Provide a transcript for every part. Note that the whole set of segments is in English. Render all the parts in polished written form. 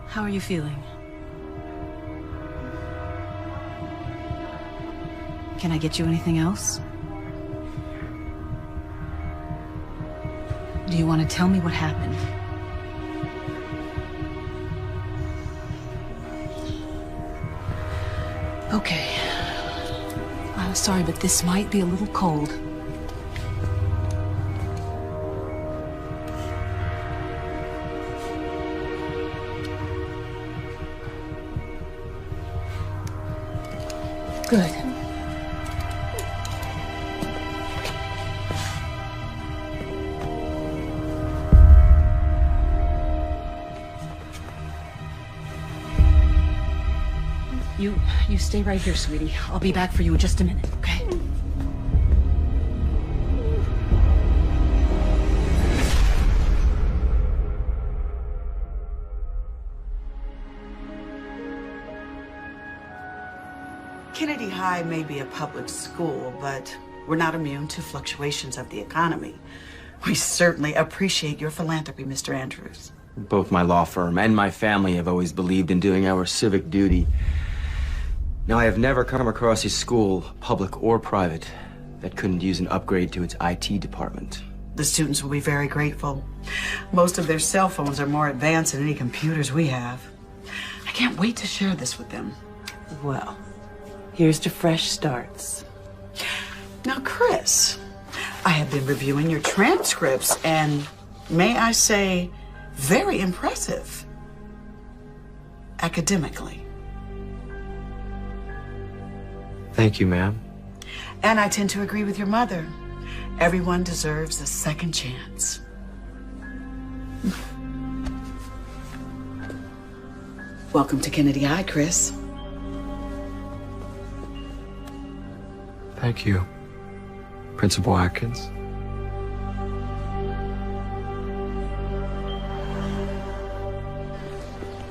How are you feeling? Can I get you anything else? Do you want to tell me what happened? Okay. I'm sorry, but this might be a little cold. Good. You stay right here, sweetie. I'll be back for you in just a minute, okay? Kennedy High may be a public school, but we're not immune to fluctuations of the economy. We certainly appreciate your philanthropy, Mr. Andrews. Both my law firm and my family have always believed in doing our civic duty. Now, I have never come across a school, public or private, that couldn't use an upgrade to its IT department. The students will be very grateful. Most of their cell phones are more advanced than any computers we have. I can't wait to share this with them. Well, here's to fresh starts. Now, Chris, I have been reviewing your transcripts, and may I say, very impressive. Academically. Thank you, ma'am. And I tend to agree with your mother. Everyone deserves a second chance. Welcome to Kennedy High, Chris. Thank you, Principal Atkins.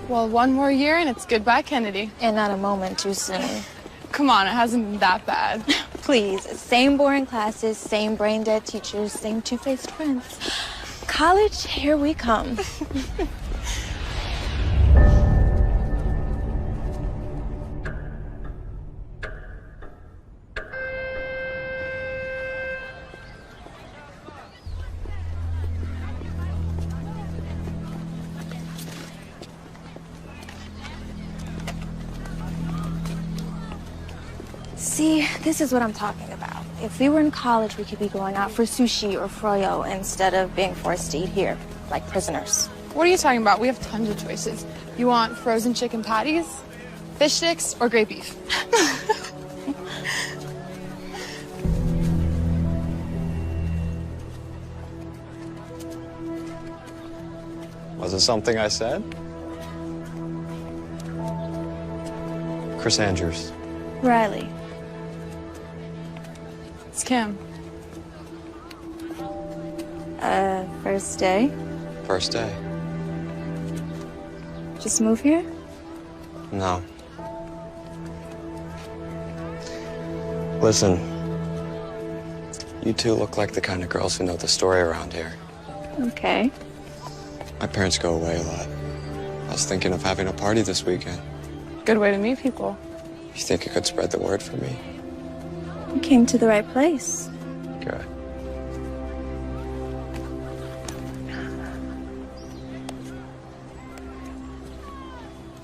Well, one more year and it's goodbye, Kennedy. And not a moment too soon. Come on, it hasn't been that bad. Please, same boring classes, same brain-dead teachers, same two-faced friends. College, here we come. See, this is what I'm talking about. If we were in college, we could be going out for sushi or froyo instead of being forced to eat here, like prisoners. What are you talking about? We have tons of choices. You want frozen chicken patties, fish sticks, or gray beef? Was it something I said? Chris Andrews. Riley. It's Kim. First day? First day. Just move here? No. Listen, you two look like the kind of girls who know the story around here. Okay. My parents go away a lot. I was thinking of having a party this weekend. Good way to meet people. You think you could spread the word for me? You came to the right place. Good.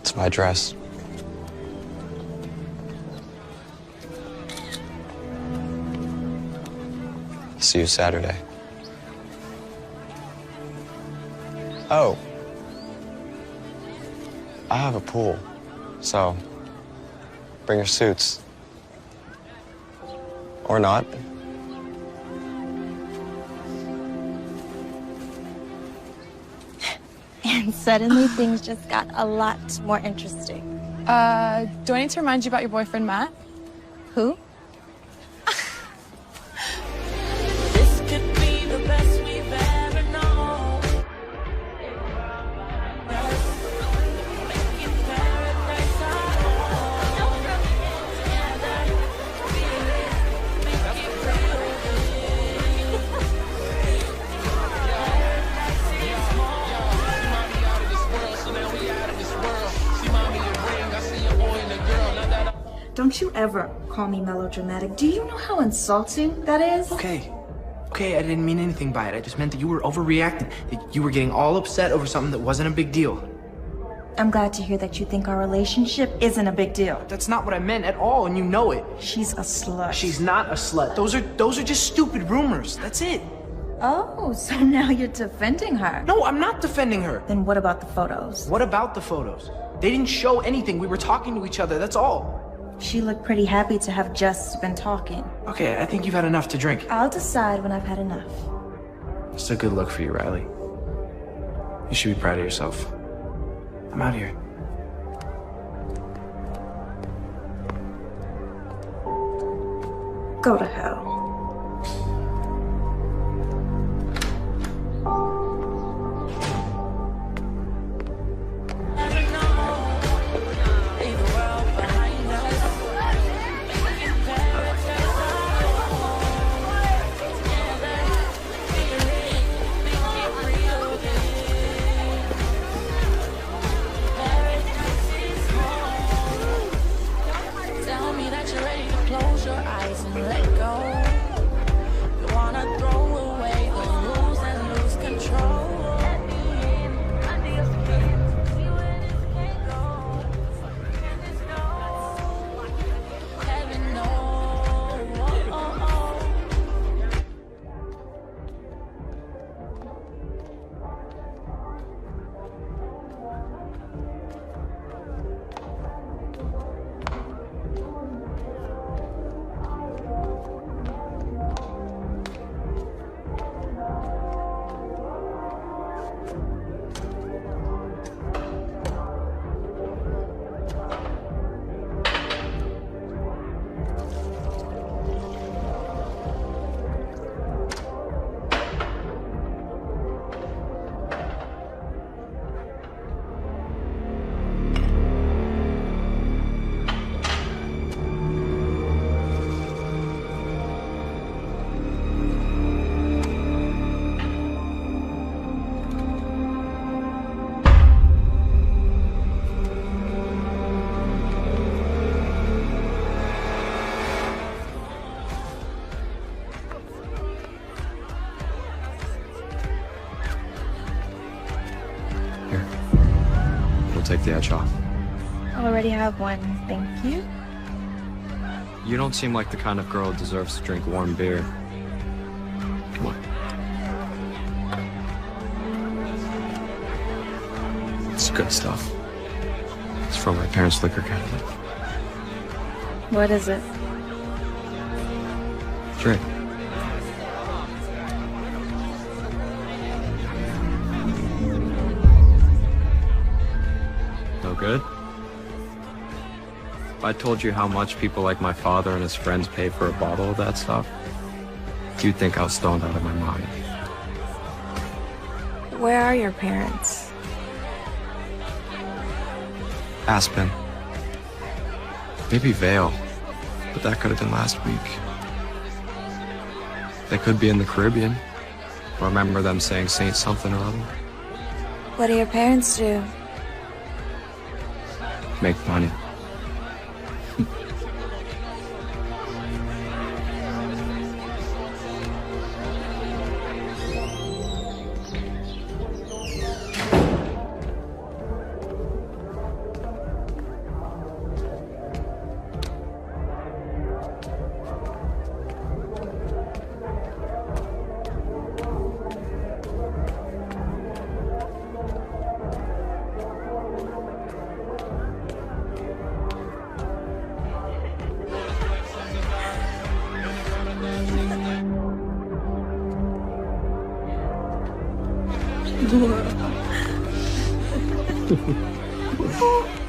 It's my dress. See you Saturday. Oh. I have a pool, so bring your suits. Or not. And suddenly things just got a lot more interesting. Do I need to remind you about your boyfriend, Matt? Who? This could be the best we've ever known. Making paradise our home. Together, feel it, make it real. Paradise is home. don't you ever call me melodramatic. Do you know how insulting that is? Okay, I didn't mean anything by it. I just meant that you were overreacting, that you were getting all upset over something that wasn't a big deal. I'm glad to hear that you think our relationship isn't a big deal. That's not what I meant at all, and you know it. She's a slut. She's not a slut. Those are just stupid rumors. That's it. Oh, so now you're defending her. No, I'm not defending her. Then what about the photos? What about the photos? They didn't show anything. We were talking to each other, that's all. She looked pretty happy to have just been talking. Okay, I think you've had enough to drink. I'll decide when I've had enough. It's a good look for you, Riley. You should be proud of yourself. I'm out here. Go to hell. Take the edge off. I already have one, thank you. You don't seem like the kind of girl who deserves to drink warm beer. Come on. It's good stuff. It's from my parents' liquor cabinet. What is it? Drink. No good? If I told you how much people like my father and his friends pay for a bottle of that stuff, you'd think I was stoned out of my mind. Where are your parents? Aspen. Maybe Vale, but that could have been last week. They could be in the Caribbean. I remember them saying Saint something or other. What do your parents do? Make money.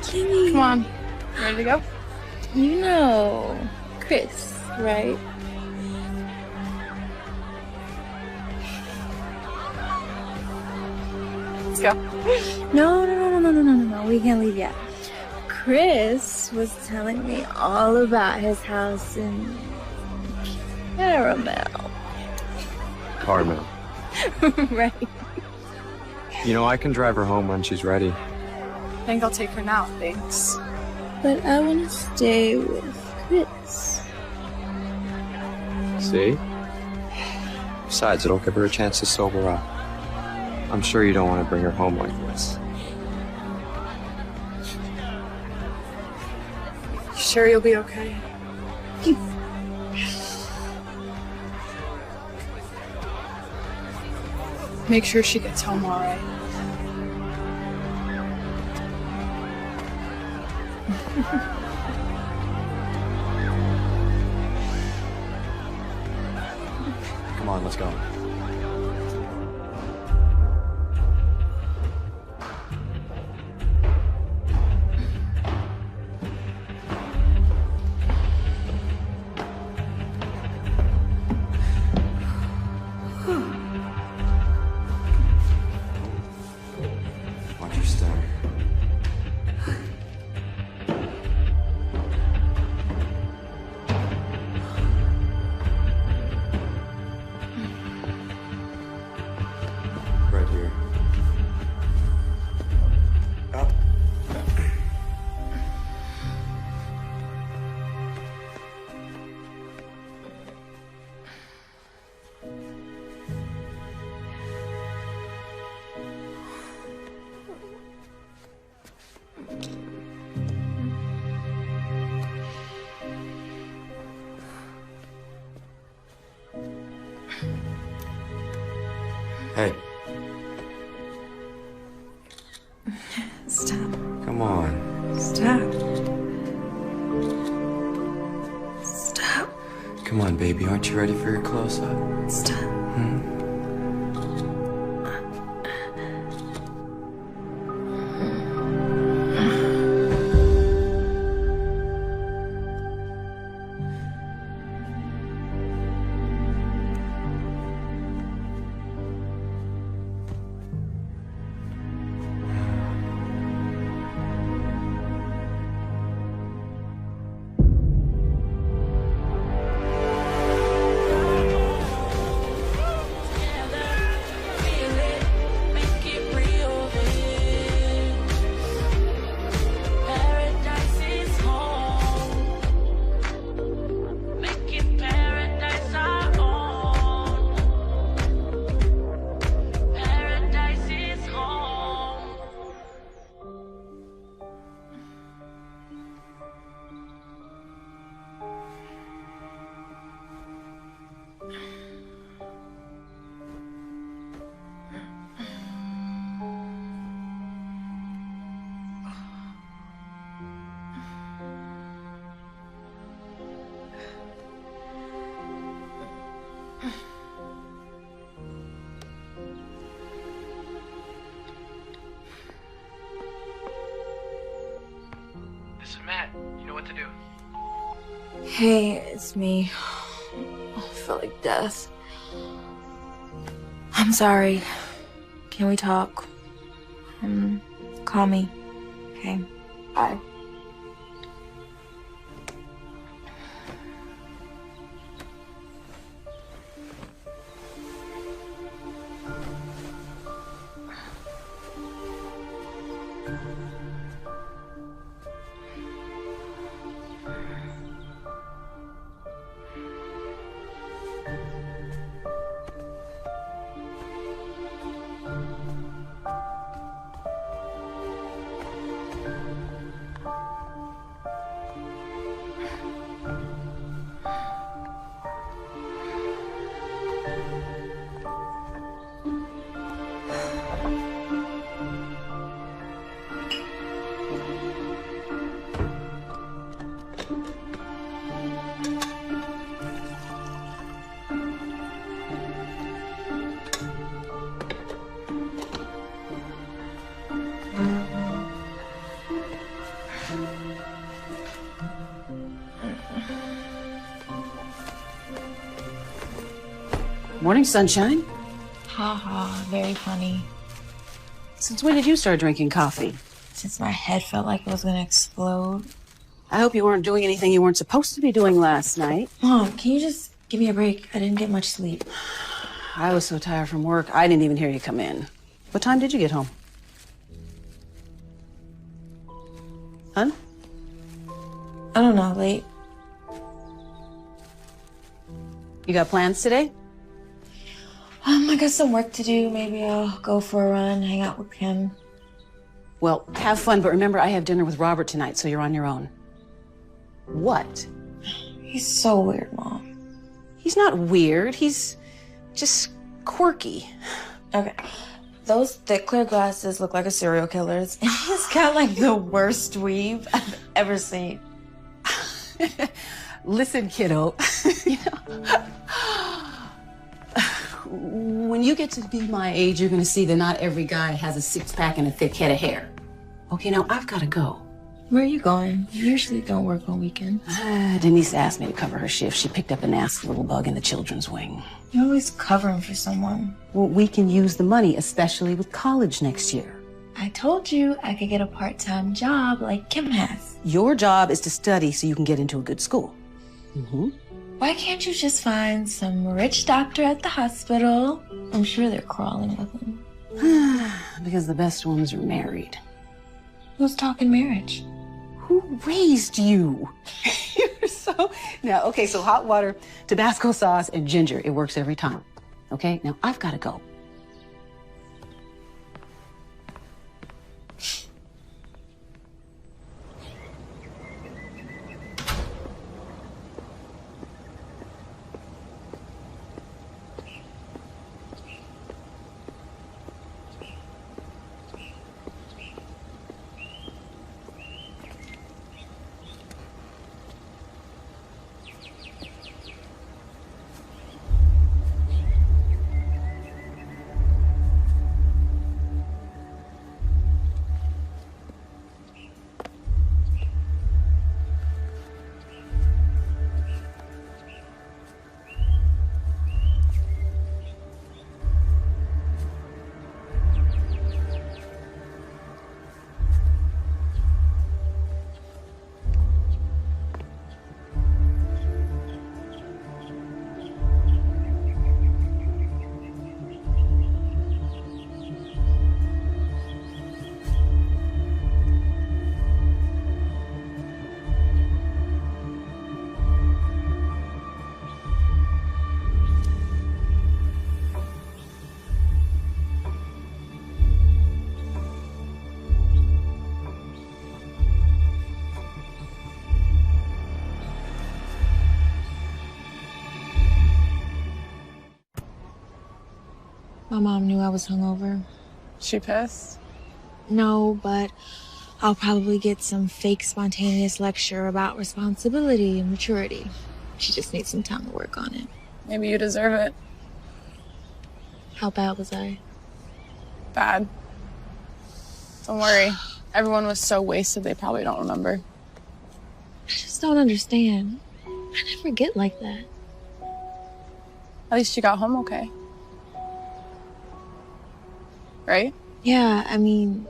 Kimmy. Come on. Ready to go? You know Chris, right? Let's go. No. We can't leave yet. Chris was telling me all about his house in Caramel. Caramel. Right. You know, I can drive her home when she's ready. I think I'll take her now, thanks. But I want to stay with See? Besides, it'll give her a chance to sober up. I'm sure you don't want to bring her home like this. You sure you'll be okay? Make sure she gets home all right. Come on, let's go. Watch your step. Right here. Up. Hey, Stop. come on. Stop. Stop. Come on, baby. Aren't you ready for your close-up? Stop. This is Matt. You know what to do. Hey, it's me. I feel like death. I'm sorry. Can we talk? Call me. Okay. Bye. Morning, sunshine. Ha ha, very funny. Since when did you start drinking coffee? Since my head felt like it was gonna explode. I hope you weren't doing anything you weren't supposed to be doing last night. Mom, can you just give me a break? I didn't get much sleep. I was so tired from work, I didn't even hear you come in. What time did you get home? Huh? I don't know, late. You got plans today? I got some work to do. Maybe I'll go for a run, hang out with him. Well, have fun, but remember I have dinner with Robert tonight, so you're on your own. What? He's so weird, Mom. He's not weird. He's just quirky. Okay. Those thick clear glasses look like a serial killer's, and he's got like the worst weave I've ever seen. Listen, kiddo, you know, when you get to be my age, you're gonna see that not every guy has a six-pack and a thick head of hair. Okay, now I've gotta go. Where are you going? You usually don't work on weekends. Denise asked me to cover her shift. She picked up a nasty little bug in the children's wing. You're always covering for someone. Well, we can use the money, especially with college next year. I told you I could get a part-time job like Kim has. Your job is to study so you can get into a good school. Mm-hmm. Why can't you just find some rich doctor at the hospital? I'm sure they're crawling with him. Because the best ones are married. Who's talking marriage? Who raised you? You're so... Now, okay, so hot water, Tabasco sauce, and ginger. It works every time. Okay? Now, I've got to go. My mom knew I was hungover. She pissed? No, but I'll probably get some fake spontaneous lecture about responsibility and maturity. She just needs some time to work on it. Maybe you deserve it. How bad was I? Bad. Don't worry. Everyone was so wasted they probably don't remember. I just don't understand. I never get like that. At least you got home okay. Right? Yeah, I mean...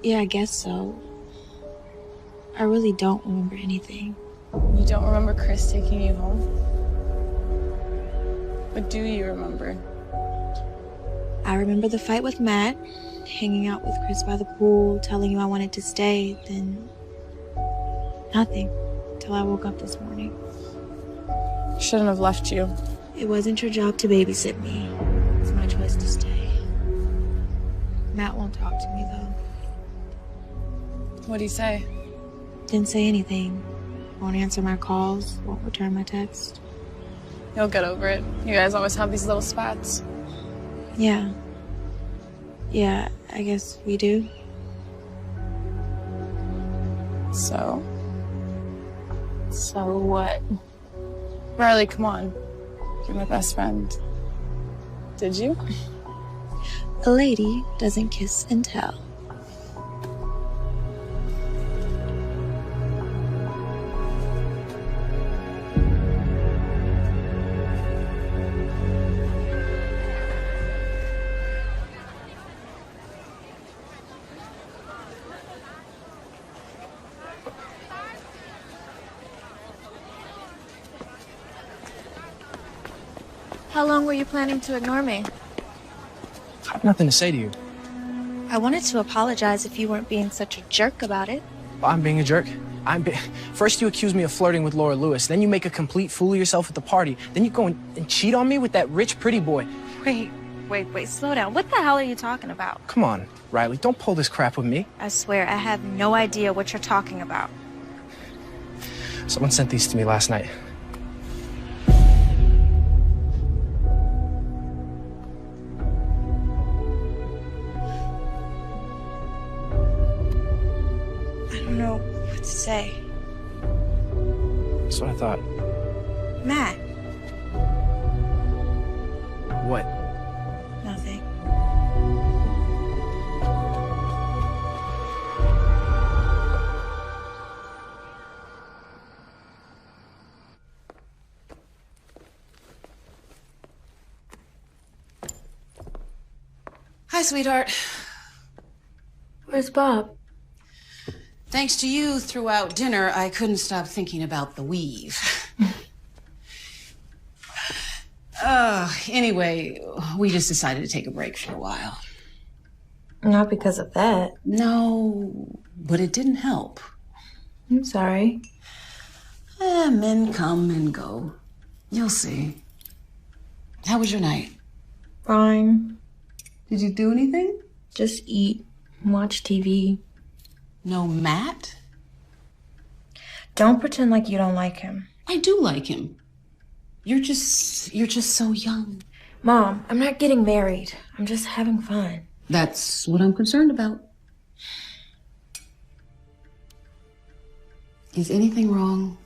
Yeah, I guess so. I really don't remember anything. You don't remember Chris taking you home? What do you remember? I remember the fight with Matt, hanging out with Chris by the pool, telling him I wanted to stay, then... nothing. Till I woke up this morning. Shouldn't have left you. It wasn't your job to babysit me. It's my choice to stay. Matt won't talk to me, though. What'd he say? Didn't say anything. Won't answer my calls, won't return my text. You'll get over it. You guys always have these little spats. Yeah. Yeah, I guess we do. So what? Riley, come on. You're my best friend. Did you? A lady doesn't kiss and tell. How long were you planning to ignore me? I have nothing to say to you. I wanted to apologize if you weren't being such a jerk about it. I'm being a jerk. First you accuse me of flirting with Laura Lewis, then you make a complete fool of yourself at the party, then you go and cheat on me with that rich, pretty boy. Wait, slow down. What the hell are you talking about? Come on, Riley, don't pull this crap with me. I swear, I have no idea what you're talking about. Someone sent these to me last night. I don't know what to say. That's what I thought. Matt. What? Nothing. Hi, sweetheart. Where's Bob? Thanks to you throughout dinner, I couldn't stop thinking about the weave. Anyway, we just decided to take a break for a while. Not because of that. No, but it didn't help. I'm sorry. Men come and go. You'll see. How was your night? Fine. Did you do anything? Just eat, watch TV. No Matt? Don't pretend like you don't like him. I do like him. You're just so young. Mom, I'm not getting married. I'm just having fun. That's what I'm concerned about. Is anything wrong?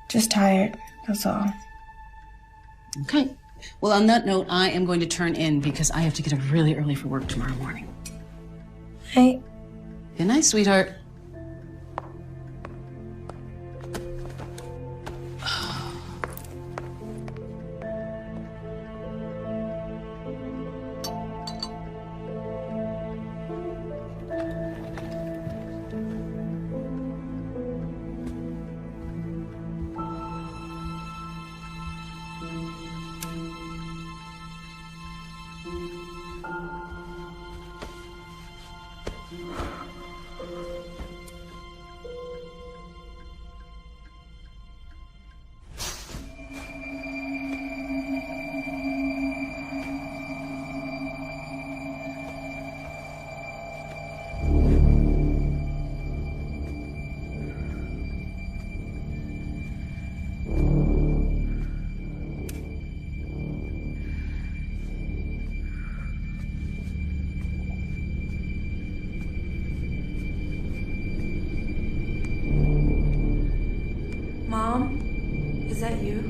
Just tired, that's all. Okay. Well, on that note, I am going to turn in because I have to get up really early for work tomorrow morning. Hey. Good night, sweetheart. Mom, is that you?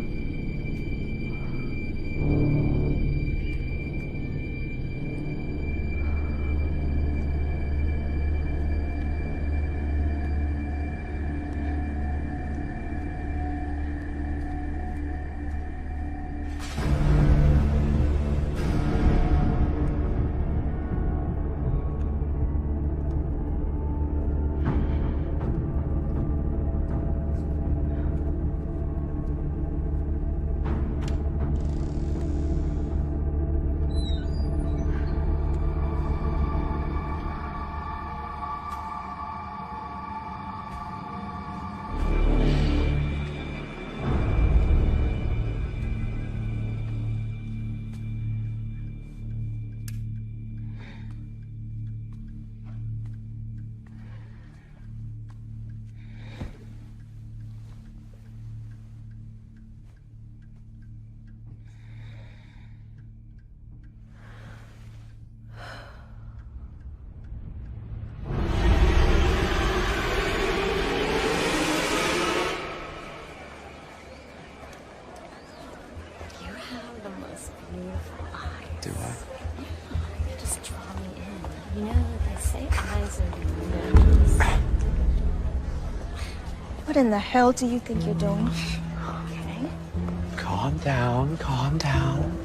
Do I? You just draw me in. You know, they say eyes are mirrors. What in the hell do you think you're doing? Okay. Calm down, calm down.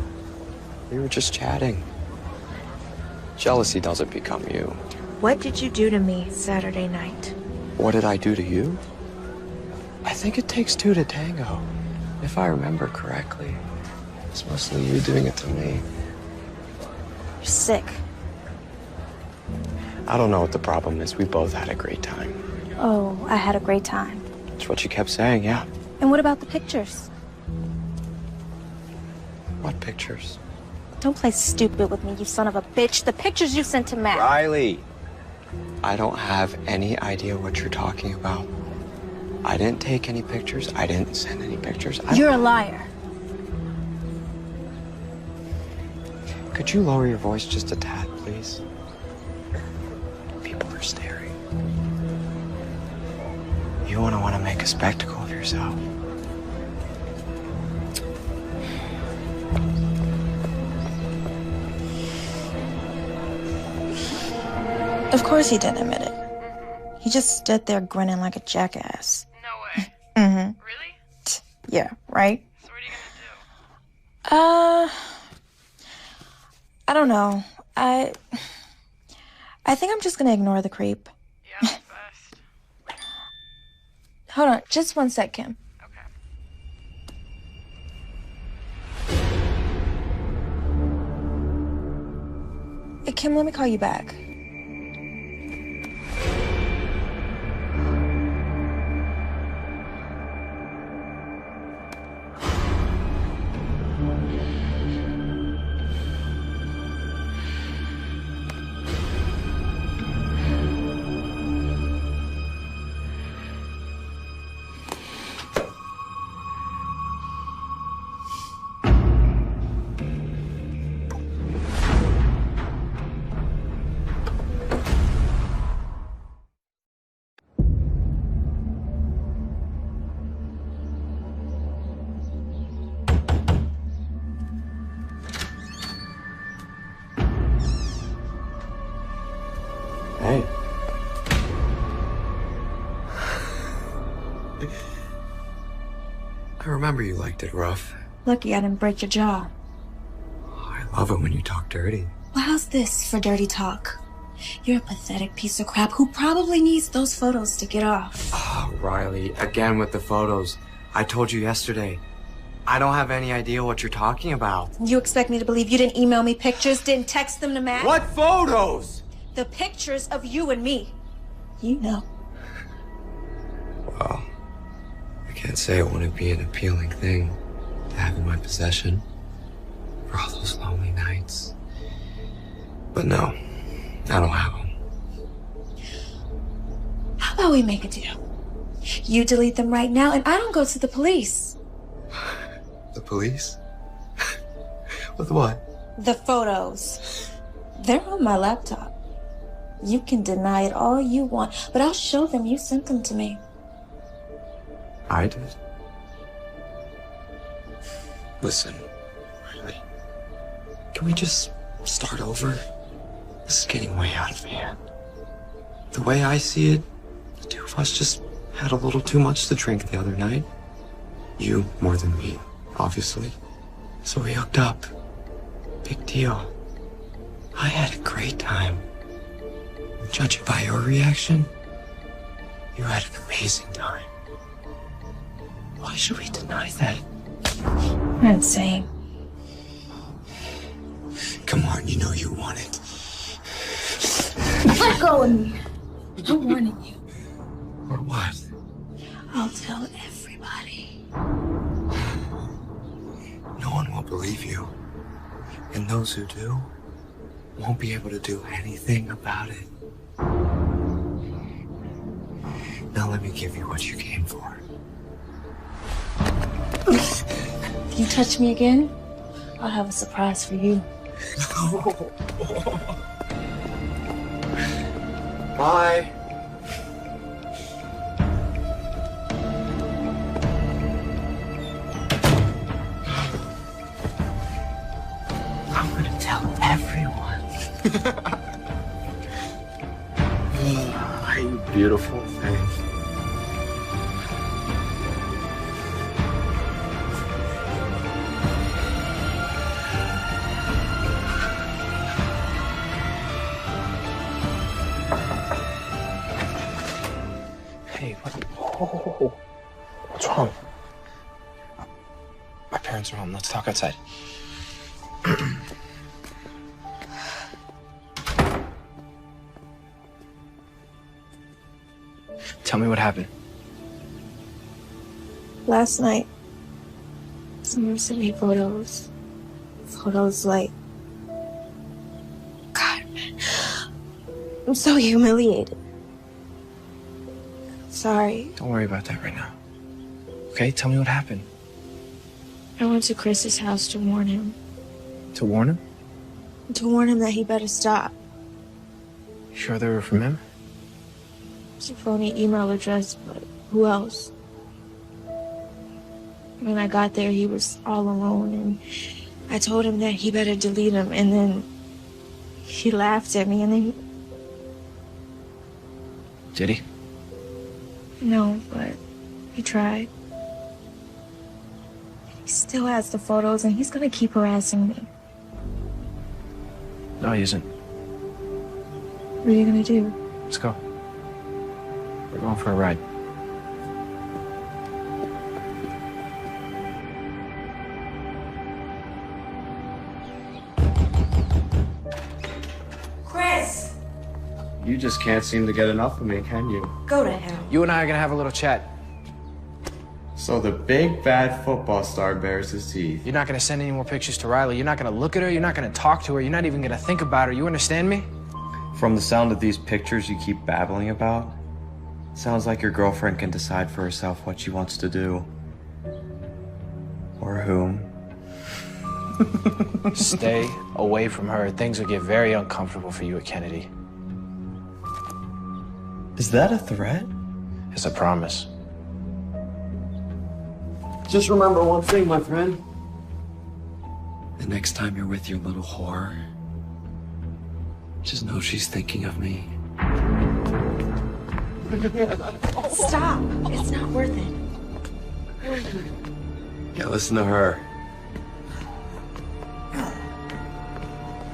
We were just chatting. Jealousy doesn't become you. What did you do to me Saturday night? What did I do to you? I think it takes two to tango. If I remember correctly, it's mostly you doing it to me. You're sick. I don't know what the problem is. We both had a great time. Oh, I had a great time. That's what you kept saying, yeah. And what about the pictures? What pictures? Don't play stupid with me, you son of a bitch. The pictures you sent to Matt. Riley, I don't have any idea what you're talking about. I didn't take any pictures. I didn't send any pictures. You're a liar. Could you lower your voice just a tad, please? People are staring. You want to make a spectacle of yourself. Of course he didn't admit it. He just stood there grinning like a jackass. No way. Mm-hmm. Really? Yeah, right? So what are you gonna do? I don't know. I think I'm just gonna ignore the creep. Yeah, that's best. Hold on, just 1 sec, Kim. Hey, Kim, let me call you back. Hey. I remember you liked it rough. Lucky I didn't break your jaw. I love it when you talk dirty. Well, how's this for dirty talk? You're a pathetic piece of crap who probably needs those photos to get off. Oh, Riley, again with the photos. I told you yesterday. I don't have any idea what you're talking about. You expect me to believe you didn't email me pictures, didn't text them to Matt? What photos? The pictures of you and me. You know. Well, I can't say it wouldn't be an appealing thing to have in my possession for all those lonely nights. But no, I don't have them. How about we make a deal? You delete them right now and I don't go to the police. The police? With what? The photos. They're on my laptop. You can deny it all you want, but I'll show them you sent them to me. I did? Listen, Riley, can we just start over? This is getting way out of hand. The way I see it, the two of us just had a little too much to drink the other night. You more than me, obviously. So we hooked up. Big deal. I had a great time. Judging by your reaction, you had an amazing time. Why should we deny that? I'm insane. Come on, you know you want it. Let go of me. I'm warning you. Or what? I'll tell everybody. No one will believe you. And those who do won't be able to do anything about it. Now let me give you what you came for. If you touch me again, I'll have a surprise for you. Bye. I'm gonna tell everyone. You beautiful thing. Hey, what? Oh, what's wrong? My parents are home. Let's talk outside. Tell me what happened. Last night, someone sent me photos. Photos like... God, man. I'm so humiliated. Sorry. Don't worry about that right now. Okay, tell me what happened. I went to Chris's house to warn him. To warn him? To warn him that he better stop. You sure they were from him? It's a phony email address, but who else? When I got there, he was all alone, and I told him that he better delete them, and then he laughed at me, and then... Did he? No, but he tried. He still has the photos, and he's gonna keep harassing me. No, he isn't. What are you gonna do? Let's go. We're going for a ride. Chris! You just can't seem to get enough of me, can you? Go to hell. You and I are gonna have a little chat. So the big bad football star bares his teeth. You're not gonna send any more pictures to Riley. You're not gonna look at her. You're not gonna talk to her. You're not even gonna think about her. You understand me? From the sound of these pictures you keep babbling about, sounds like your girlfriend can decide for herself what she wants to do. Or whom. Stay away from her. Things will get very uncomfortable for you at Kennedy. Is that a threat? It's a promise. Just remember one thing, my friend. The next time you're with your little whore, just know she's thinking of me. Stop. It's not worth it. Yeah, listen to her.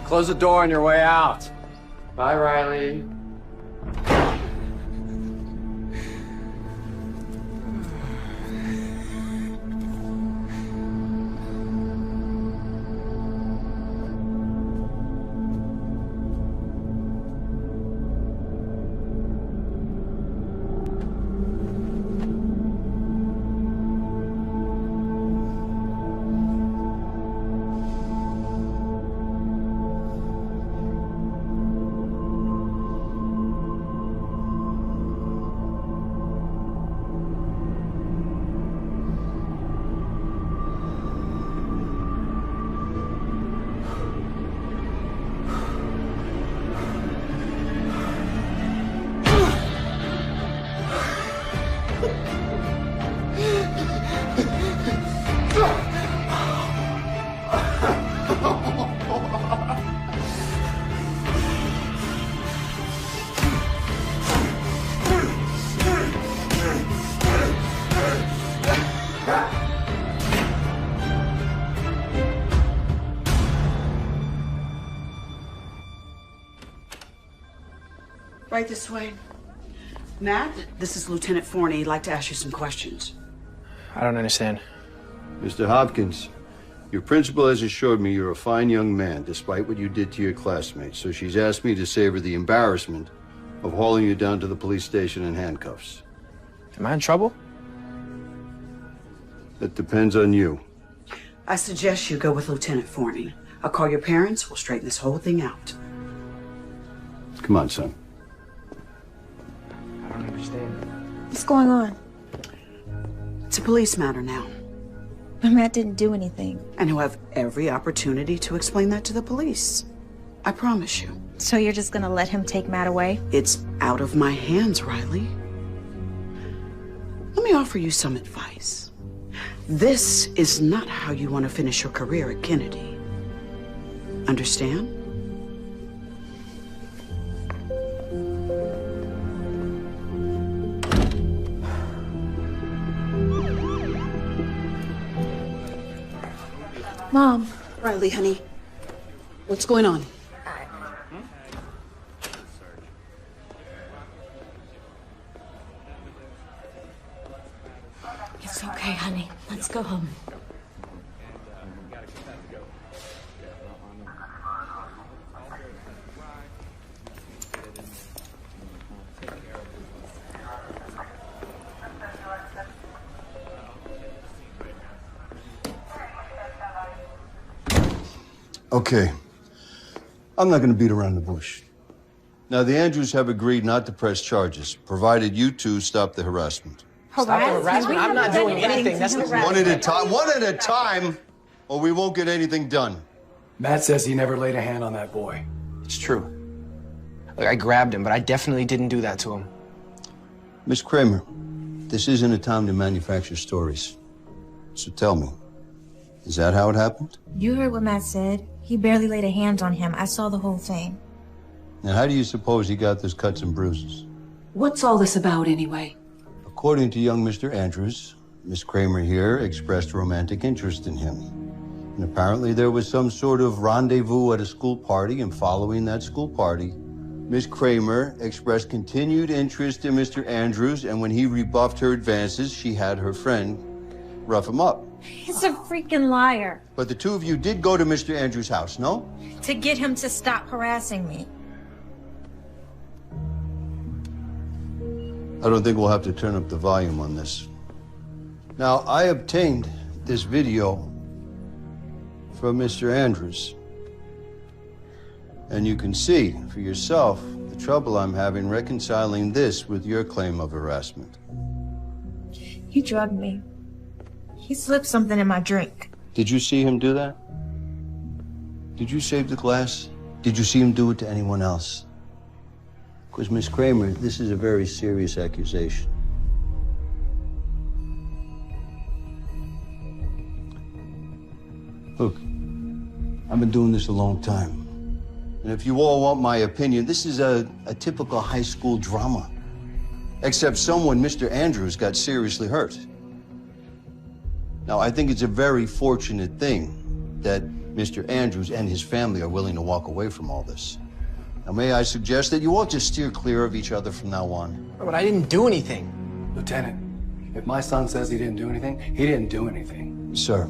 Close the door on your way out. Bye, Riley. Right this way. Matt, this is Lieutenant Forney. He'd like to ask you some questions. I don't understand. Mr. Hopkins, your principal has assured me you're a fine young man, despite what you did to your classmates. So she's asked me to save her the embarrassment of hauling you down to the police station in handcuffs. Am I in trouble? That depends on you. I suggest you go with Lieutenant Forney. I'll call your parents. We'll straighten this whole thing out. Come on, son. I don't understand. What's going on? It's a police matter now. But Matt didn't do anything. And he'll have every opportunity to explain that to the police. I promise you. So you're just gonna let him take Matt away? It's out of my hands, Riley. Let me offer you some advice. This is not how you want to finish your career at Kennedy. Understand? Mom. Riley, honey. What's going on? It's okay, honey. Let's go home. Okay. I'm not going to beat around the bush. Now, the Andrews have agreed not to press charges, provided you two stop the harassment. Stop the harassment? I'm not doing anything. That's One at a time. One at a time, or we won't get anything done. Matt says he never laid a hand on that boy. It's true. Look, I grabbed him, but I definitely didn't do that to him. Miss Kramer, this isn't a time to manufacture stories. So tell me, is that how it happened? You heard what Matt said. He barely laid a hand on him. I saw the whole thing. Now, how do you suppose he got those cuts and bruises? What's all this about, anyway? According to young Mr. Andrews, Miss Kramer here expressed romantic interest in him. And apparently there was some sort of rendezvous at a school party, and following that school party, Miss Kramer expressed continued interest in Mr. Andrews, and when he rebuffed her advances, she had her friend rough him up. He's a freaking liar. But the two of you did go to Mr. Andrews' house, no? To get him to stop harassing me. I don't think we'll have to turn up the volume on this. Now, I obtained this video from Mr. Andrews. And you can see for yourself the trouble I'm having reconciling this with your claim of harassment. He drugged me. He slipped something in my drink. Did you see him do that? Did you save the glass? Did you see him do it to anyone else? Because, Miss Kramer, this is a very serious accusation. Look, I've been doing this a long time. And if you all want my opinion, this is a typical high school drama. Except someone, Mr. Andrews, got seriously hurt. Now, I think it's a very fortunate thing that Mr. Andrews and his family are willing to walk away from all this. Now, may I suggest that you all just steer clear of each other from now on? But I didn't do anything. Lieutenant, if my son says he didn't do anything, he didn't do anything. Sir,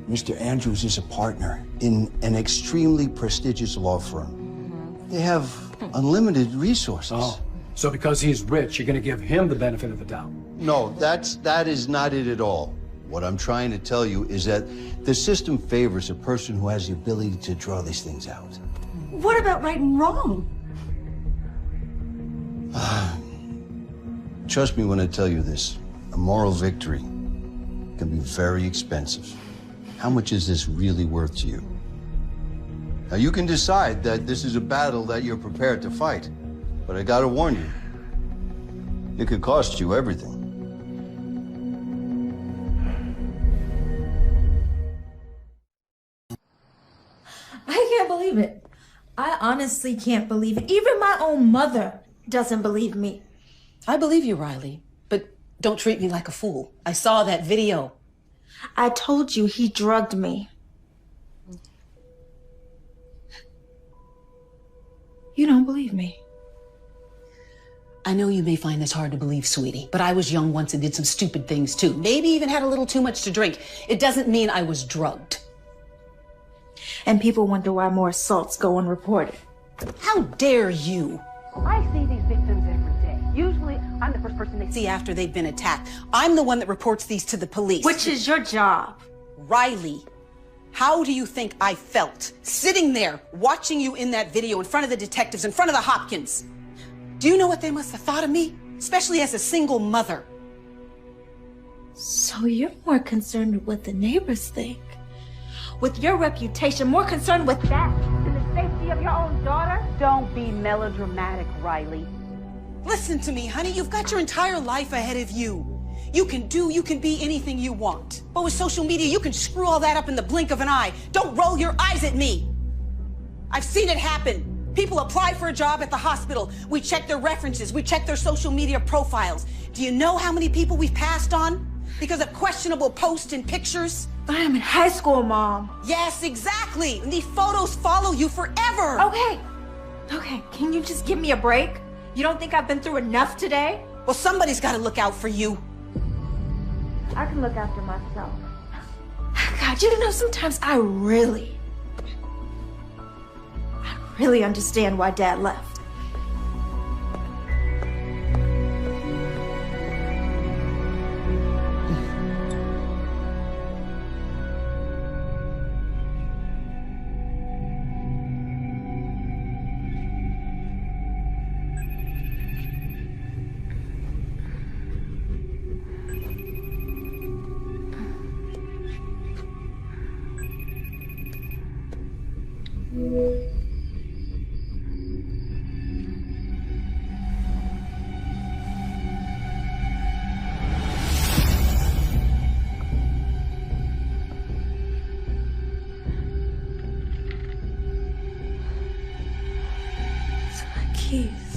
Mr. Andrews is a partner in an extremely prestigious law firm. They have unlimited resources. Oh, so because he's rich, you're going to give him the benefit of the doubt? No, that is not it at all. What I'm trying to tell you is that the system favors a person who has the ability to draw these things out. What about right and wrong? Trust me when I tell you this. A moral victory can be very expensive. How much is this really worth to you? Now, you can decide that this is a battle that you're prepared to fight, but I gotta warn you, it could cost you everything. I can't believe it. I honestly can't believe it. Even my own mother doesn't believe me. I believe you, Riley, but don't treat me like a fool. I saw that video. I told you he drugged me. You don't believe me. I know you may find this hard to believe, sweetie, but I was young once and did some stupid things too. Maybe even had a little too much to drink. It doesn't mean I was drugged. And people wonder why more assaults go unreported. How dare you? I see these victims every day. Usually, I'm the first person they See after they've been attacked. I'm the one that reports these to the police. Which is your job. Riley, how do you think I felt sitting there watching you in that video in front of the detectives, in front of the Hopkins? Do you know what they must have thought of me? Especially as a single mother. So you're more concerned with what the neighbors think. With your reputation, more concerned with that than the safety of your own daughter? Don't be melodramatic, Riley. Listen to me, honey. You've got your entire life ahead of you. You can be anything you want. But with social media, you can screw all that up in the blink of an eye. Don't roll your eyes at me. I've seen it happen. People apply for a job at the hospital. We check their references. We check their social media profiles. Do you know how many people we've passed on because of questionable posts and pictures? But I'm in high school, Mom. Yes, exactly. And these photos follow you forever. Okay, can you just give me a break? You don't think I've been through enough today? Well, somebody's got to look out for you. I can look after myself. God, you know, sometimes I really understand why Dad left. Keys.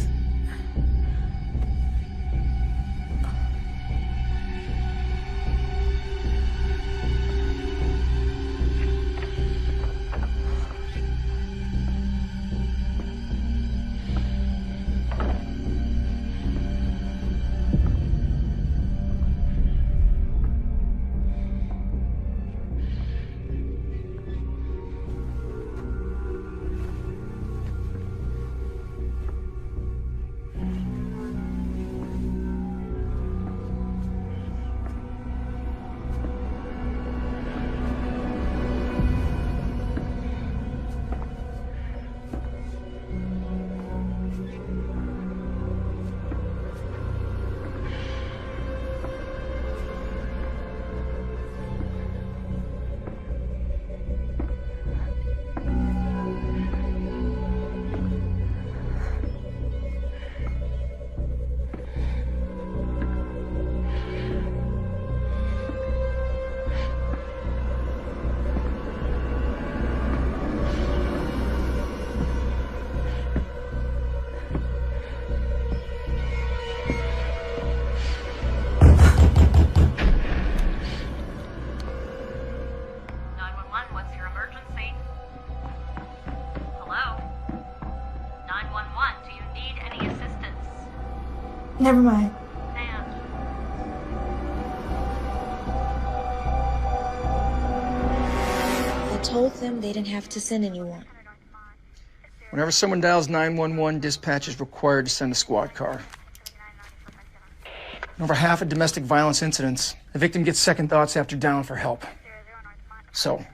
Never mind. I told them they didn't have to send anyone. Whenever someone dials 911, dispatch is required to send a squad car. In over half of domestic violence incidents, the victim gets second thoughts after dialing for help. So,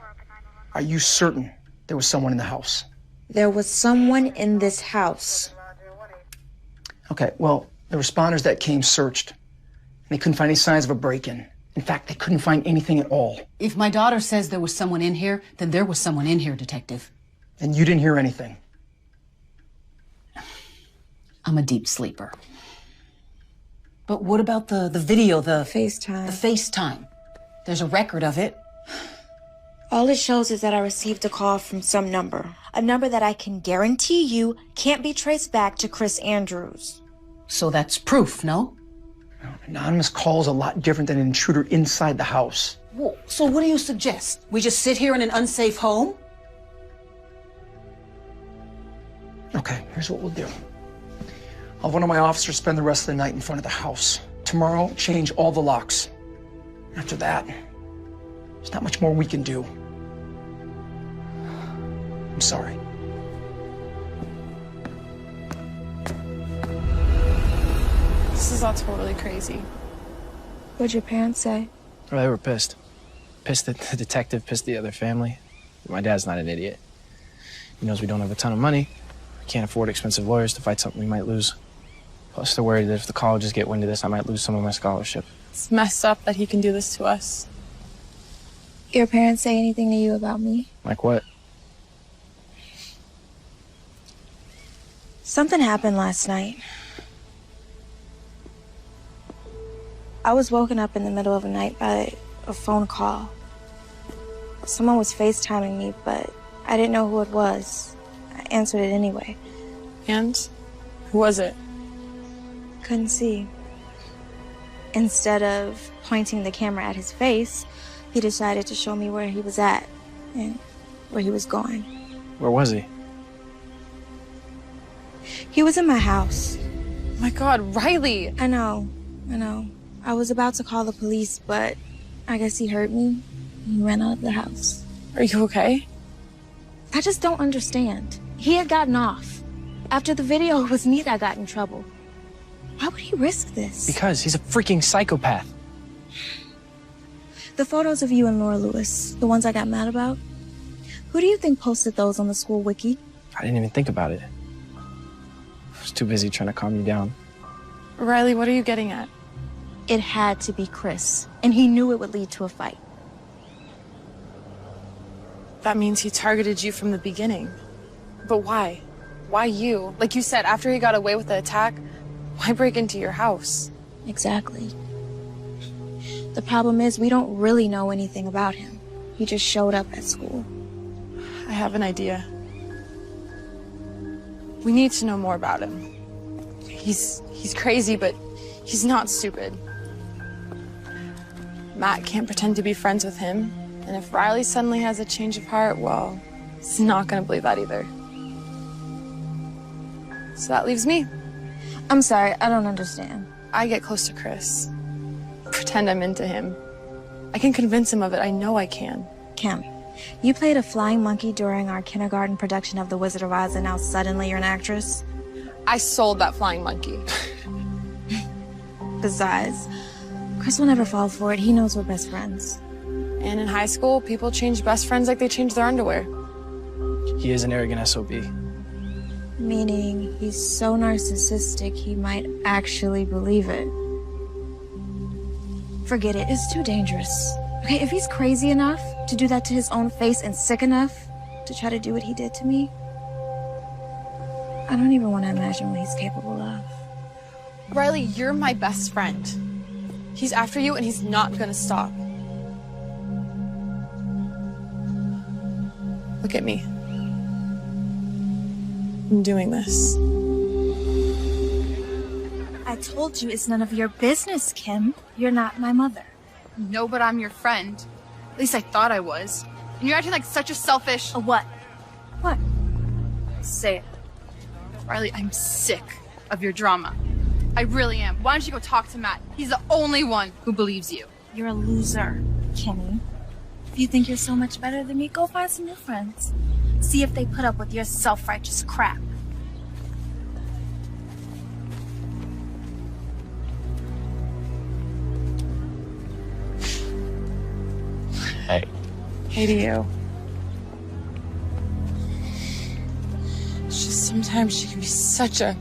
are you certain there was someone in the house? There was someone in this house. Okay, well, the responders that came searched, and they couldn't find any signs of a break-in. In fact, they couldn't find anything at all. If my daughter says there was someone in here, then there was someone in here, Detective. And you didn't hear anything? I'm a deep sleeper. But what about the video, the FaceTime? The FaceTime. There's a record of it. All it shows is that I received a call from some number. A number that I can guarantee you can't be traced back to Chris Andrews. So that's proof, no? Anonymous call is a lot different than an intruder inside the house. Well, so what do you suggest? We just sit here in an unsafe home? Okay, here's what we'll do. I'll have one of my officers spend the rest of the night in front of the house. Tomorrow, change all the locks. After that, there's not much more we can do. I'm sorry. This is all totally crazy. What'd your parents say? Well, they were pissed. Pissed that the detective pissed the other family. My dad's not an idiot. He knows we don't have a ton of money. We can't afford expensive lawyers to fight something we might lose. Plus, they're worried that if the colleges get wind of this, I might lose some of my scholarship. It's messed up that he can do this to us. Your parents say anything to you about me? Like what? Something happened last night. I was woken up in the middle of the night by a phone call. Someone was FaceTiming me, but I didn't know who it was. I answered it anyway. And? Who was it? Couldn't see. Instead of pointing the camera at his face, he decided to show me where he was at and where he was going. Where was he? He was in my house. My God, Riley! I know. I was about to call the police, but I guess he heard me. He ran out of the house. Are you okay? I just don't understand. He had gotten off. After the video, it was me that got in trouble. Why would he risk this? Because he's a freaking psychopath. The photos of you and Laura Lewis, the ones I got mad about, who do you think posted those on the school wiki? I didn't even think about it. I was too busy trying to calm you down. Riley, what are you getting at? It had to be Chris, and he knew it would lead to a fight. That means he targeted you from the beginning. But why? Why you? Like you said, after he got away with the attack, why break into your house? Exactly. The problem is we don't really know anything about him. He just showed up at school. I have an idea. We need to know more about him. He's crazy, but he's not stupid. Matt can't pretend to be friends with him, and if Riley suddenly has a change of heart, well, he's not gonna believe that either. So that leaves me. I'm sorry, I don't understand. I get close to Chris. Pretend I'm into him. I can convince him of it, I know I can. Kim, you played a flying monkey during our kindergarten production of The Wizard of Oz, and now suddenly you're an actress? I sold that flying monkey. Besides, Chris will never fall for it. He knows we're best friends. And in high school, people change best friends like they change their underwear. He is an arrogant SOB. Meaning he's so narcissistic he might actually believe it. Forget it, it's too dangerous. Okay, if he's crazy enough to do that to his own face and sick enough to try to do what he did to me, I don't even want to imagine what he's capable of. Riley, you're my best friend. He's after you and he's not gonna stop. Look at me. I'm doing this. I told you it's none of your business, Kim. You're not my mother. No, but I'm your friend. At least I thought I was. And you're acting like such a selfish... A what? What? Say it. Riley, I'm sick of your drama. I really am. Why don't you go talk to Matt? He's the only one who believes you. You're a loser, Kimmy. If you think you're so much better than me, go find some new friends. See if they put up with your self-righteous crap. Hey. Hey to you. It's just sometimes she can be such a...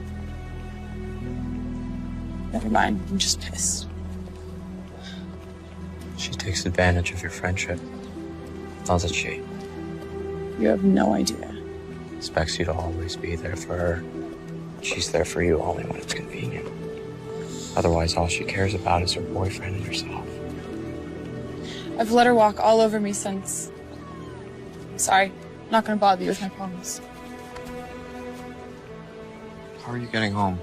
Never mind, I'm just pissed. She takes advantage of your friendship, doesn't she? You have no idea. Expects you to always be there for her. She's there for you only when it's convenient. Otherwise, all she cares about is her boyfriend and herself. I've let her walk all over me since... I'm sorry, I'm not gonna bother you with my problems. How are you getting home?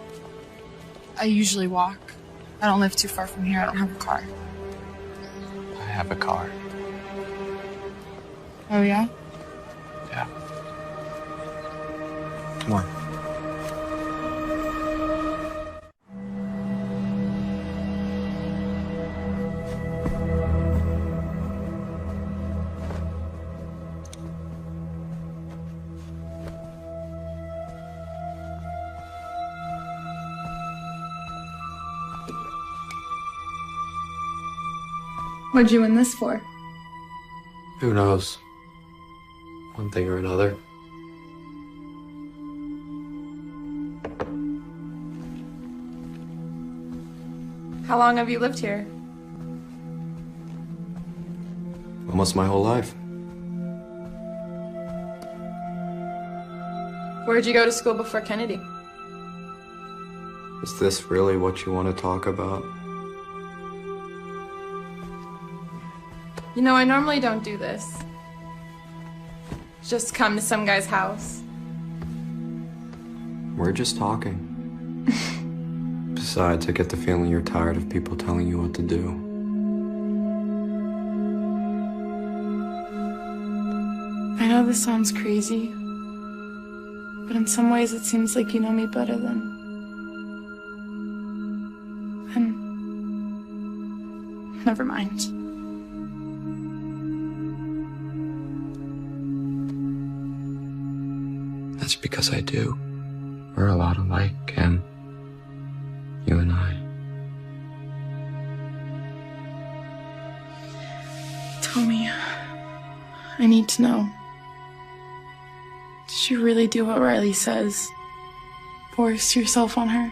I usually walk. I don't live too far from here, I don't have a car. I have a car. Oh yeah? Yeah. Come on. What'd you win this for? Who knows? One thing or another. How long have you lived here? Almost my whole life. Where'd you go to school before Kennedy? Is this really what you want to talk about? You know, I normally don't do this. Just come to some guy's house. We're just talking. Besides, I get the feeling you're tired of people telling you what to do. I know this sounds crazy, but in some ways it seems like you know me better than... Never mind. That's because I do. We're a lot alike, Kim. You and I. Tell me. I need to know. Did you really do what Riley says? Force yourself on her?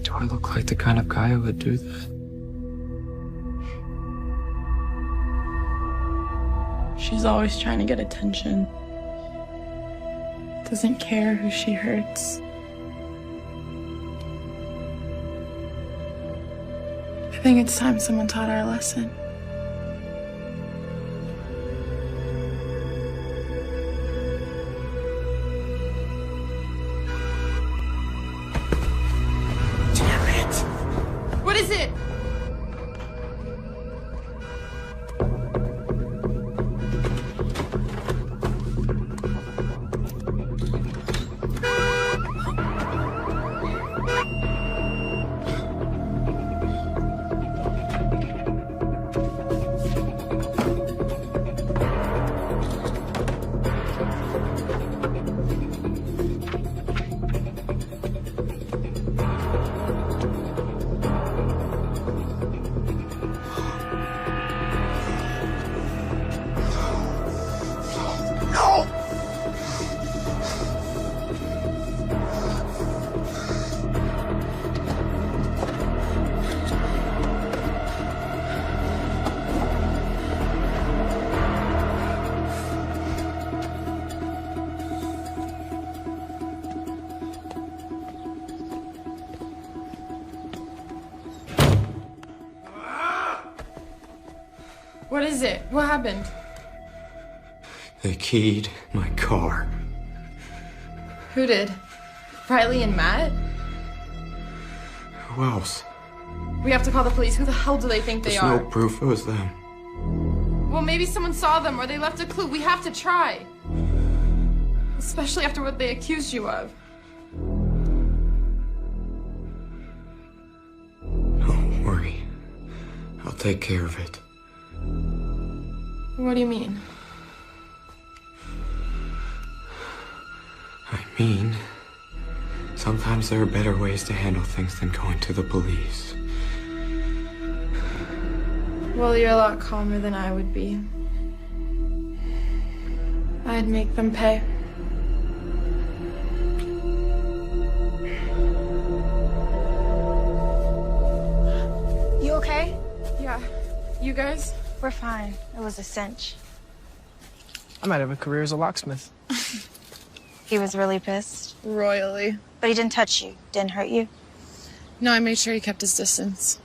Do Do I look like the kind of guy who would do that? She's always trying to get attention. Doesn't care who she hurts. I think it's time someone taught her a lesson. Damn it! What is it? What is it? What happened? They keyed my car. Who did? Riley and Matt? Who else? We have to call the police. Who the hell do they think they There's are? no proof it was them. Well, maybe someone saw them or they left a clue. We have to try. Especially after what they accused you of. Don't worry. I'll take care of it. What do you mean? I mean, sometimes there are better ways to handle things than going to the police. Well, you're a lot calmer than I would be. I'd make them pay. You okay? Yeah. You guys? We're fine. It was a cinch. I might have a career as a locksmith. He was really pissed. Royally. But he didn't touch you, didn't hurt you. No, I made sure he kept his distance.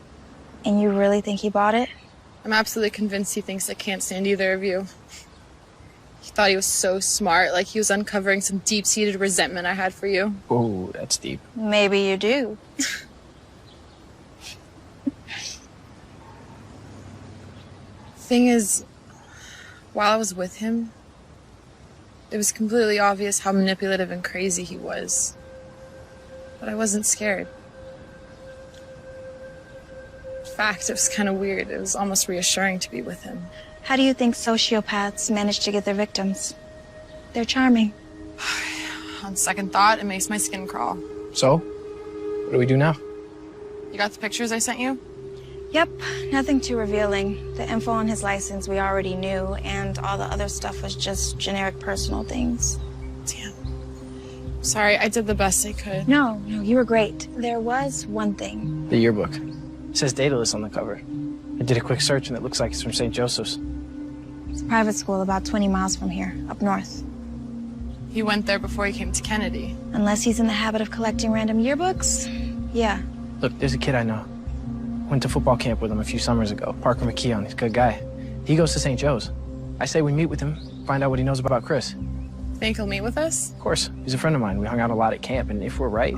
And you really think he bought it? I'm absolutely convinced he thinks I can't stand either of you. He thought he was so smart, like he was uncovering some deep-seated resentment I had for you. Oh, that's deep. Maybe you do. Thing is, while I was with him, it was completely obvious how manipulative and crazy he was. But I wasn't scared. In fact, it was kind of weird. It was almost reassuring to be with him. How do you think sociopaths manage to get their victims? They're charming. On second thought, it makes my skin crawl. So, what do we do now? You got the pictures I sent you? Yep, nothing too revealing. The info on his license we already knew, and all the other stuff was just generic personal things. Damn. Sorry, I did the best I could. No, you were great. There was one thing. The yearbook. It says Daedalus on the cover. I did a quick search and it looks like it's from St. Joseph's. It's a private school about 20 miles from here, up north. He went there before he came to Kennedy. Unless he's in the habit of collecting random yearbooks, yeah. Look, there's a kid I know. Went to football camp with him a few summers ago. Parker McKeon, he's a good guy. He goes to St. Joe's. I say we meet with him, find out what he knows about Chris. Think he'll meet with us? Of course, he's a friend of mine. We hung out a lot at camp, and if we're right,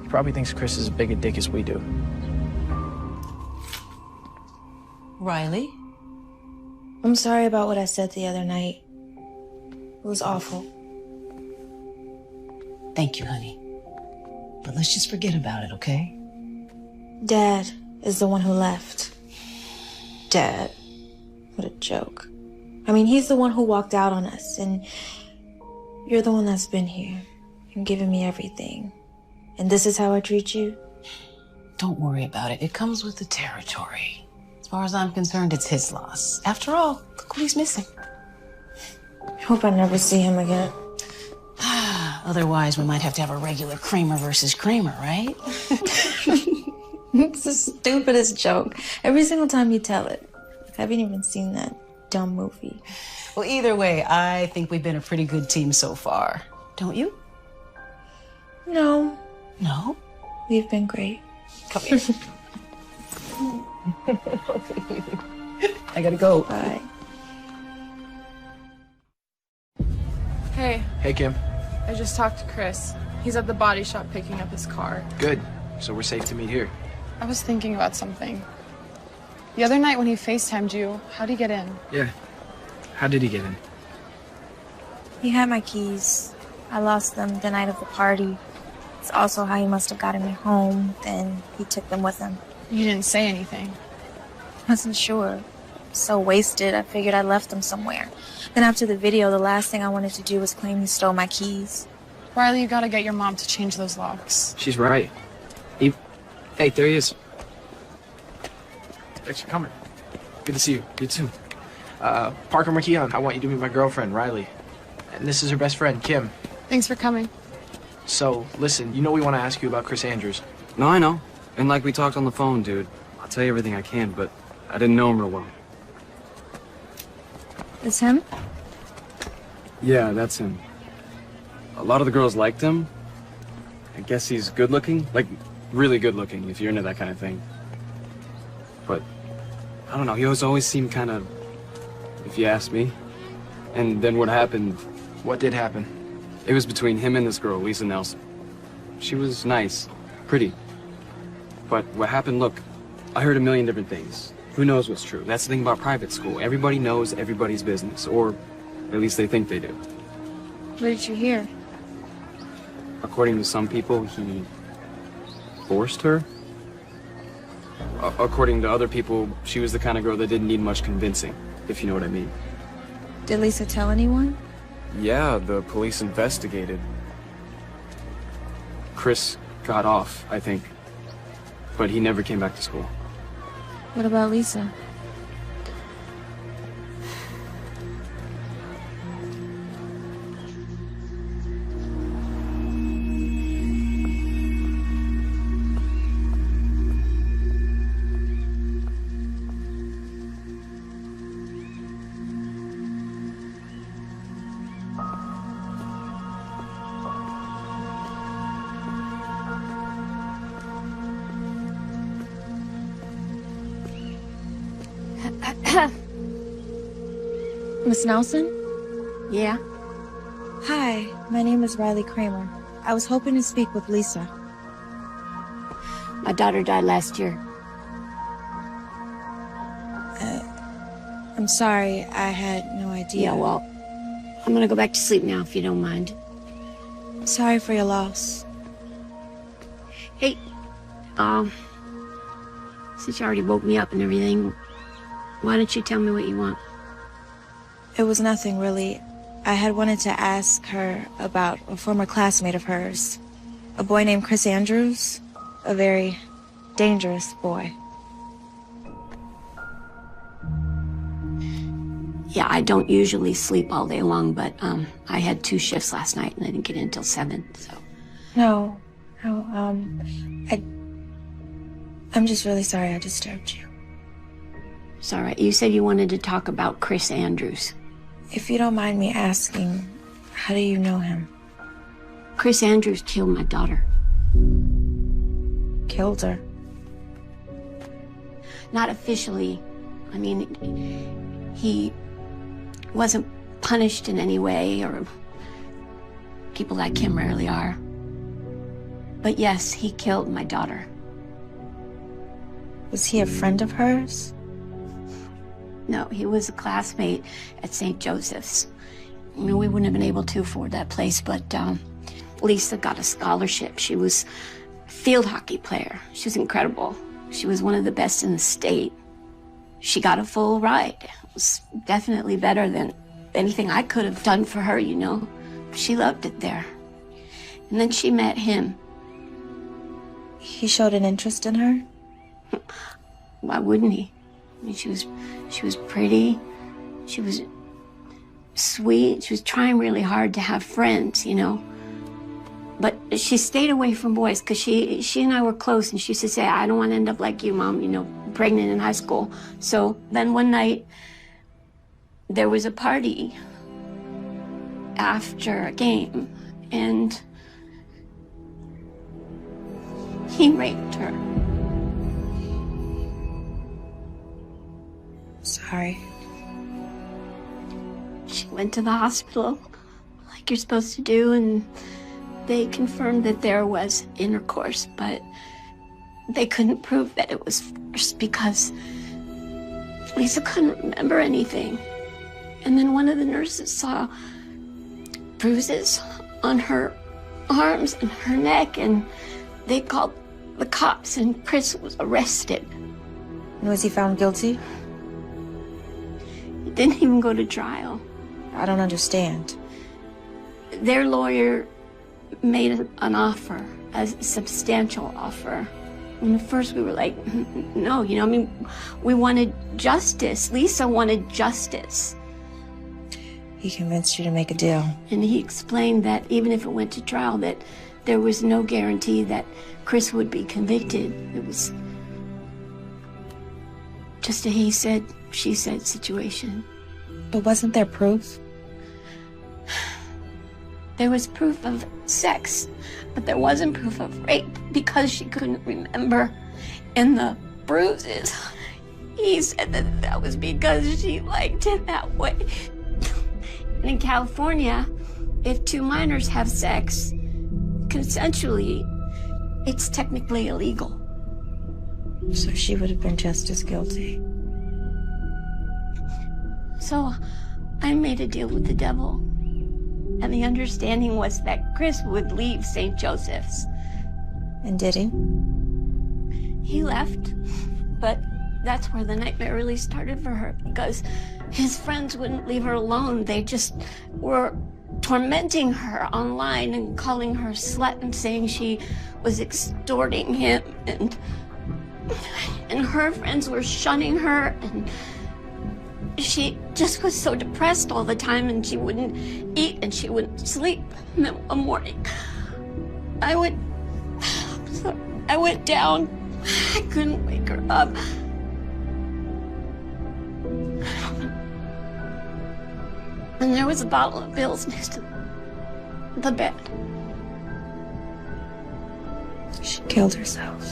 he probably thinks Chris is as big a dick as we do. Riley? I'm sorry about what I said the other night. It was awful. Thank you, honey. But let's just forget about it, okay? Dad is the one who left. Dad. What a joke. I mean, he's the one who walked out on us, and you're the one that's been here and given me everything. And this is how I treat you? Don't worry about it. It comes with the territory. As far as I'm concerned, it's his loss. After all, look what he's missing. I hope I never see him again. Otherwise, we might have to have a regular Kramer versus Kramer, right? It's the stupidest joke. Every single time you tell it. I haven't even seen that dumb movie. Well, either way, I think we've been a pretty good team so far. Don't you? No. No? We've been great. Come here. I gotta go. Bye. Hey, Hey, Kim. I just talked to Chris. He's at the body shop picking up his car. Good. So we're safe to meet here. I was thinking about something. The other night when he FaceTimed you, how'd he get in? Yeah. How did he get in? He had my keys. I lost them the night of the party. It's also how he must have gotten me home. Then he took them with him. You didn't say anything. Wasn't sure. So wasted, I figured I left them somewhere. Then after the video, the last thing I wanted to do was claim he stole my keys. Riley, you gotta get your mom to change those locks. She's right. Hey, there he is. Thanks for coming. Good to see you. You too. Parker McKeon, I want you to meet my girlfriend, Riley. And this is her best friend, Kim. Thanks for coming. So, listen, you know we want to ask you about Chris Andrews. No, I know. And like we talked on the phone, dude. I'll tell you everything I can, but I didn't know him real well. It's him? Yeah, that's him. A lot of the girls liked him. I guess he's good looking. Like, really good looking, if you're into that kind of thing. But, I don't know, he always seemed kind of, if you ask me. And then what happened? What did happen? It was between him and this girl, Lisa Nelson. She was nice, pretty. But what happened, look, I heard a million different things. Who knows what's true? That's the thing about private school. Everybody knows everybody's business, or at least they think they do. What did you hear? According to some people, he forced her. According to other people, she was the kind of girl that didn't need much convincing, if you know what I mean. Did Lisa tell anyone? Yeah, the police investigated. Chris got off, I think. But he never came back to school. What about Lisa? Miss Nelson? Yeah? Hi, my name is Riley Kramer. I was hoping to speak with Lisa. My daughter died last year. I'm sorry, I had no idea. Yeah, well, I'm gonna go back to sleep now if you don't mind. Sorry for your loss. Hey, since you already woke me up and everything, why don't you tell me what you want? It was nothing, really. I had wanted to ask her about a former classmate of hers. A boy named Chris Andrews. A very dangerous boy. Yeah, I don't usually sleep all day long, but I had 2 shifts last night and I didn't get in until 7, so. No, I'm just really sorry I disturbed you. It's all right. You said you wanted to talk about Chris Andrews. If you don't mind me asking, how do you know him? Chris Andrews killed my daughter. Killed her? Not officially. I mean, he wasn't punished in any way, or people like him rarely are. But yes, he killed my daughter. Was he a friend of hers? No, he was a classmate at St. Joseph's. You know, we wouldn't have been able to afford that place, but Lisa got a scholarship. She was a field hockey player. She was incredible. She was one of the best in the state. She got a full ride. It was definitely better than anything I could have done for her, you know. She loved it there. And then she met him. He showed an interest in her? Why wouldn't he? I mean, she was pretty. She was sweet. She was trying really hard to have friends, you know. But she stayed away from boys because she and I were close, and she used to say, I don't want to end up like you, Mom, you know, pregnant in high school. So then one night, there was a party after a game, and he raped her. Sorry. She went to the hospital like you're supposed to do, and they confirmed that there was intercourse, but they couldn't prove that it was forced because Lisa couldn't remember anything. And then one of the nurses saw bruises on her arms and her neck, and they called the cops, and Chris was arrested. Was he found guilty? He didn't even go to trial. I don't understand. Their lawyer made an offer, a substantial offer. And at first we were like, no, you know, I mean, we wanted justice. Lisa wanted justice. He convinced you to make a deal. And he explained that even if it went to trial, that there was no guarantee that Chris would be convicted. It was just a he said, she said situation. But wasn't there proof? There was proof of sex, but there wasn't proof of rape because she couldn't remember. And the bruises, he said that that was because she liked it that way. And in California, if two minors have sex consensually, it's technically illegal. So she would have been just as guilty. So I made a deal with the devil. And the understanding was that Chris would leave St. Joseph's. And did he? He left, but that's where the nightmare really started for her, because his friends wouldn't leave her alone. They just were tormenting her online and calling her slut and saying she was extorting him, and her friends were shunning her, and she just was so depressed all the time, and she wouldn't eat and she wouldn't sleep. And then one morning, I went down. I couldn't wake her up. And there was a bottle of pills next to the bed. She killed herself.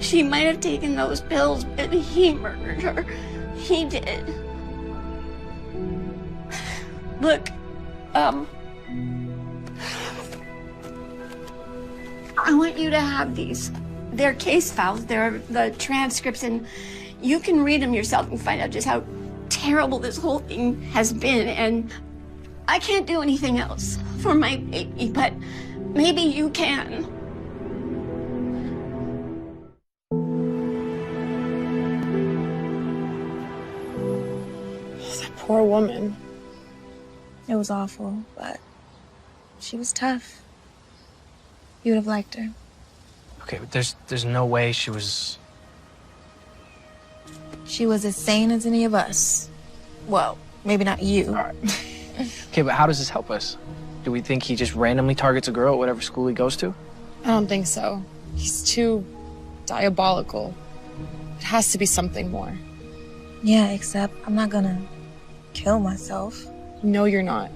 She might have taken those pills, but he murdered her. He did. Look, I want you to have these. They're case files. They're the transcripts, and you can read them yourself and find out just how terrible this whole thing has been. And I can't do anything else for my baby, but maybe you can. That poor woman. It was awful, but she was tough. You would have liked her. Okay, but there's no way she was... She was as sane as any of us. Well, maybe not you. Okay, but how does this help us? Do we think he just randomly targets a girl at whatever school he goes to? I don't think so. He's too diabolical. It has to be something more. Yeah, except I'm not gonna kill myself. No, you're not.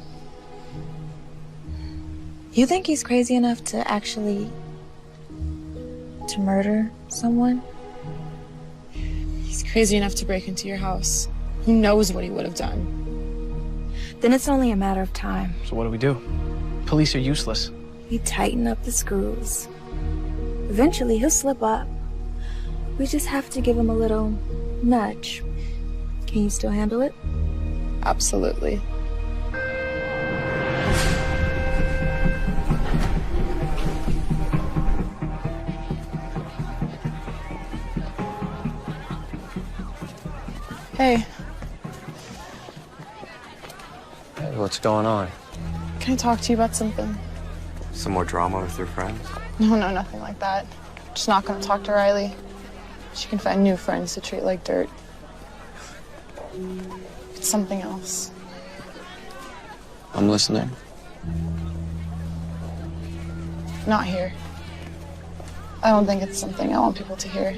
You think he's crazy enough to actually... to murder someone? He's crazy enough to break into your house. Who knows what he would have done? Then it's only a matter of time. So what do? Police are useless. We tighten up the screws. Eventually, he'll slip up. We just have to give him a little nudge. Can you still handle it? Absolutely. Hey. Hey, what's going on? Can I talk to you about something? Some more drama with your friends? No, nothing like that. Just not gonna talk to Riley. She can find new friends to treat like dirt. It's something else. I'm listening. Not here. I don't think it's something I want people to hear.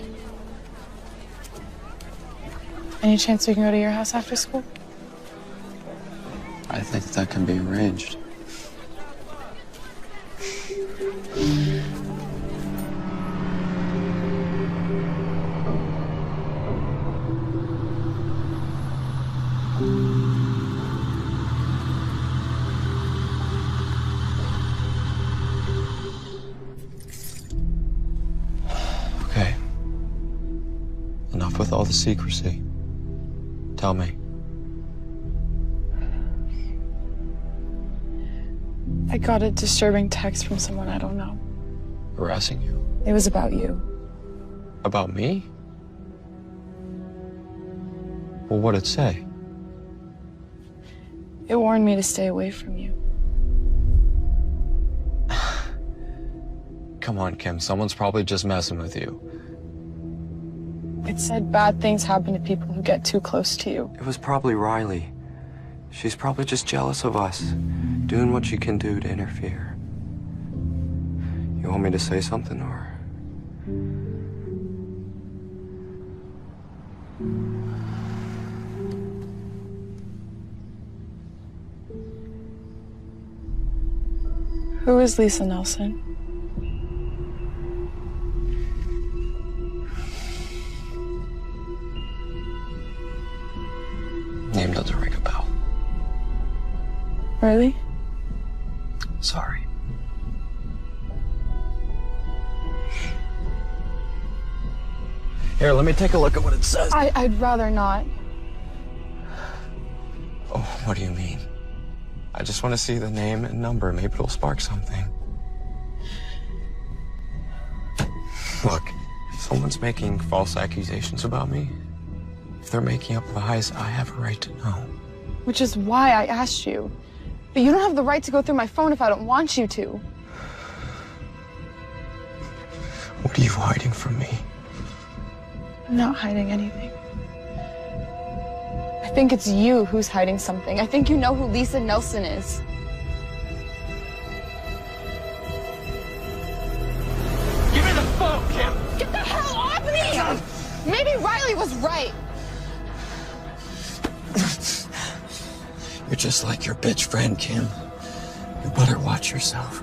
Any chance we can go to your house after school? I think that can be arranged. Okay. Enough with all the secrecy. Tell me. I got a disturbing text from someone I don't know. Harassing you? It was about you. About me? Well, what'd it say? It warned me to stay away from you. Come on, Kim. Someone's probably just messing with you. It said bad things happen to people who get too close to you. It was probably Riley. She's probably just jealous of us, doing what she can do to interfere. You want me to say something, or? Who is Lisa Nelson? Name doesn't ring a bell. Really? Sorry. Here, let me take a look at what it says. I'd rather not. Oh, what do you mean? I just want to see the name and number. Maybe it'll spark something. Look, if someone's making false accusations about me, if they're making up lies, I have a right to know. Which is why I asked you. But you don't have the right to go through my phone if I don't want you to. What are you hiding from me? I'm not hiding anything. I think it's you who's hiding something. I think you know who Lisa Nelson is. Give me the phone, Kim! Get the hell off me! Maybe Riley was right. You're just like your bitch friend, Kim. You better watch yourself.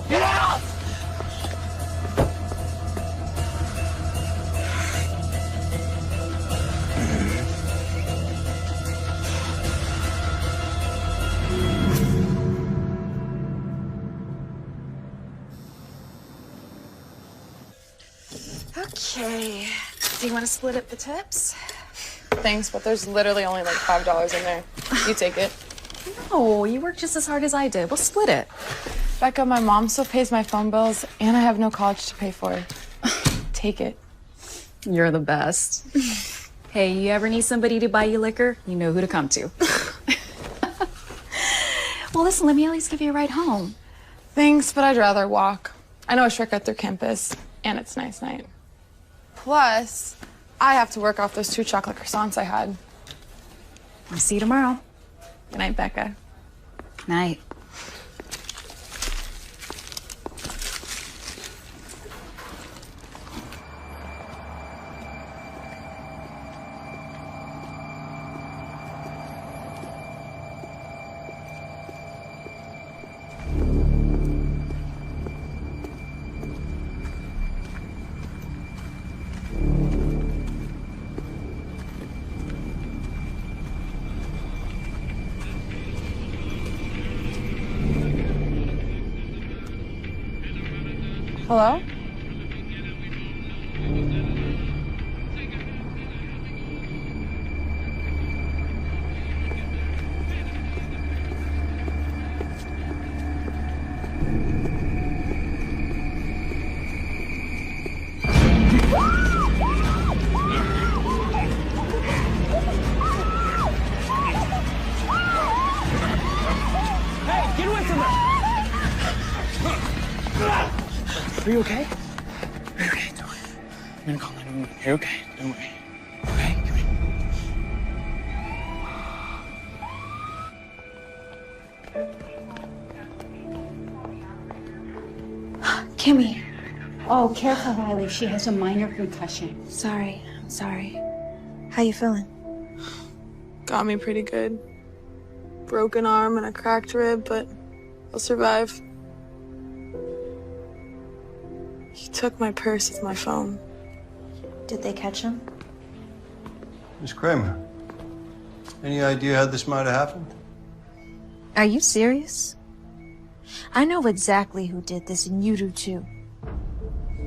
Get out! Okay. Do you want to split up the tips? Thanks, but there's literally only like $5 in there. You take it. No, you work just as hard as I did. We'll split it. Becca, my mom still pays my phone bills, and I have no college to pay for. Take it. You're the best. Hey, you ever need somebody to buy you liquor? You know who to come to. Well, listen, let me at least give you a ride home. Thanks, but I'd rather walk. I know a shortcut through campus, and it's nice night. Plus, I have to work off those 2 chocolate croissants I had. I'll see you tomorrow. Good night, Becca. Night. Hello? Hey, get away from her! Are you okay? Are you okay? Don't worry. I'm gonna call 911. You're okay. Don't worry. Okay? Come here. Kimmy. Oh, careful, Riley. She has a minor concussion. Sorry. I'm sorry. How you feeling? Got me pretty good. Broken arm and a cracked rib, but I'll survive. He took my purse with my phone. Did they catch him? Miss Kramer, any idea how this might have happened? Are you serious? I know exactly who did this, and you do too.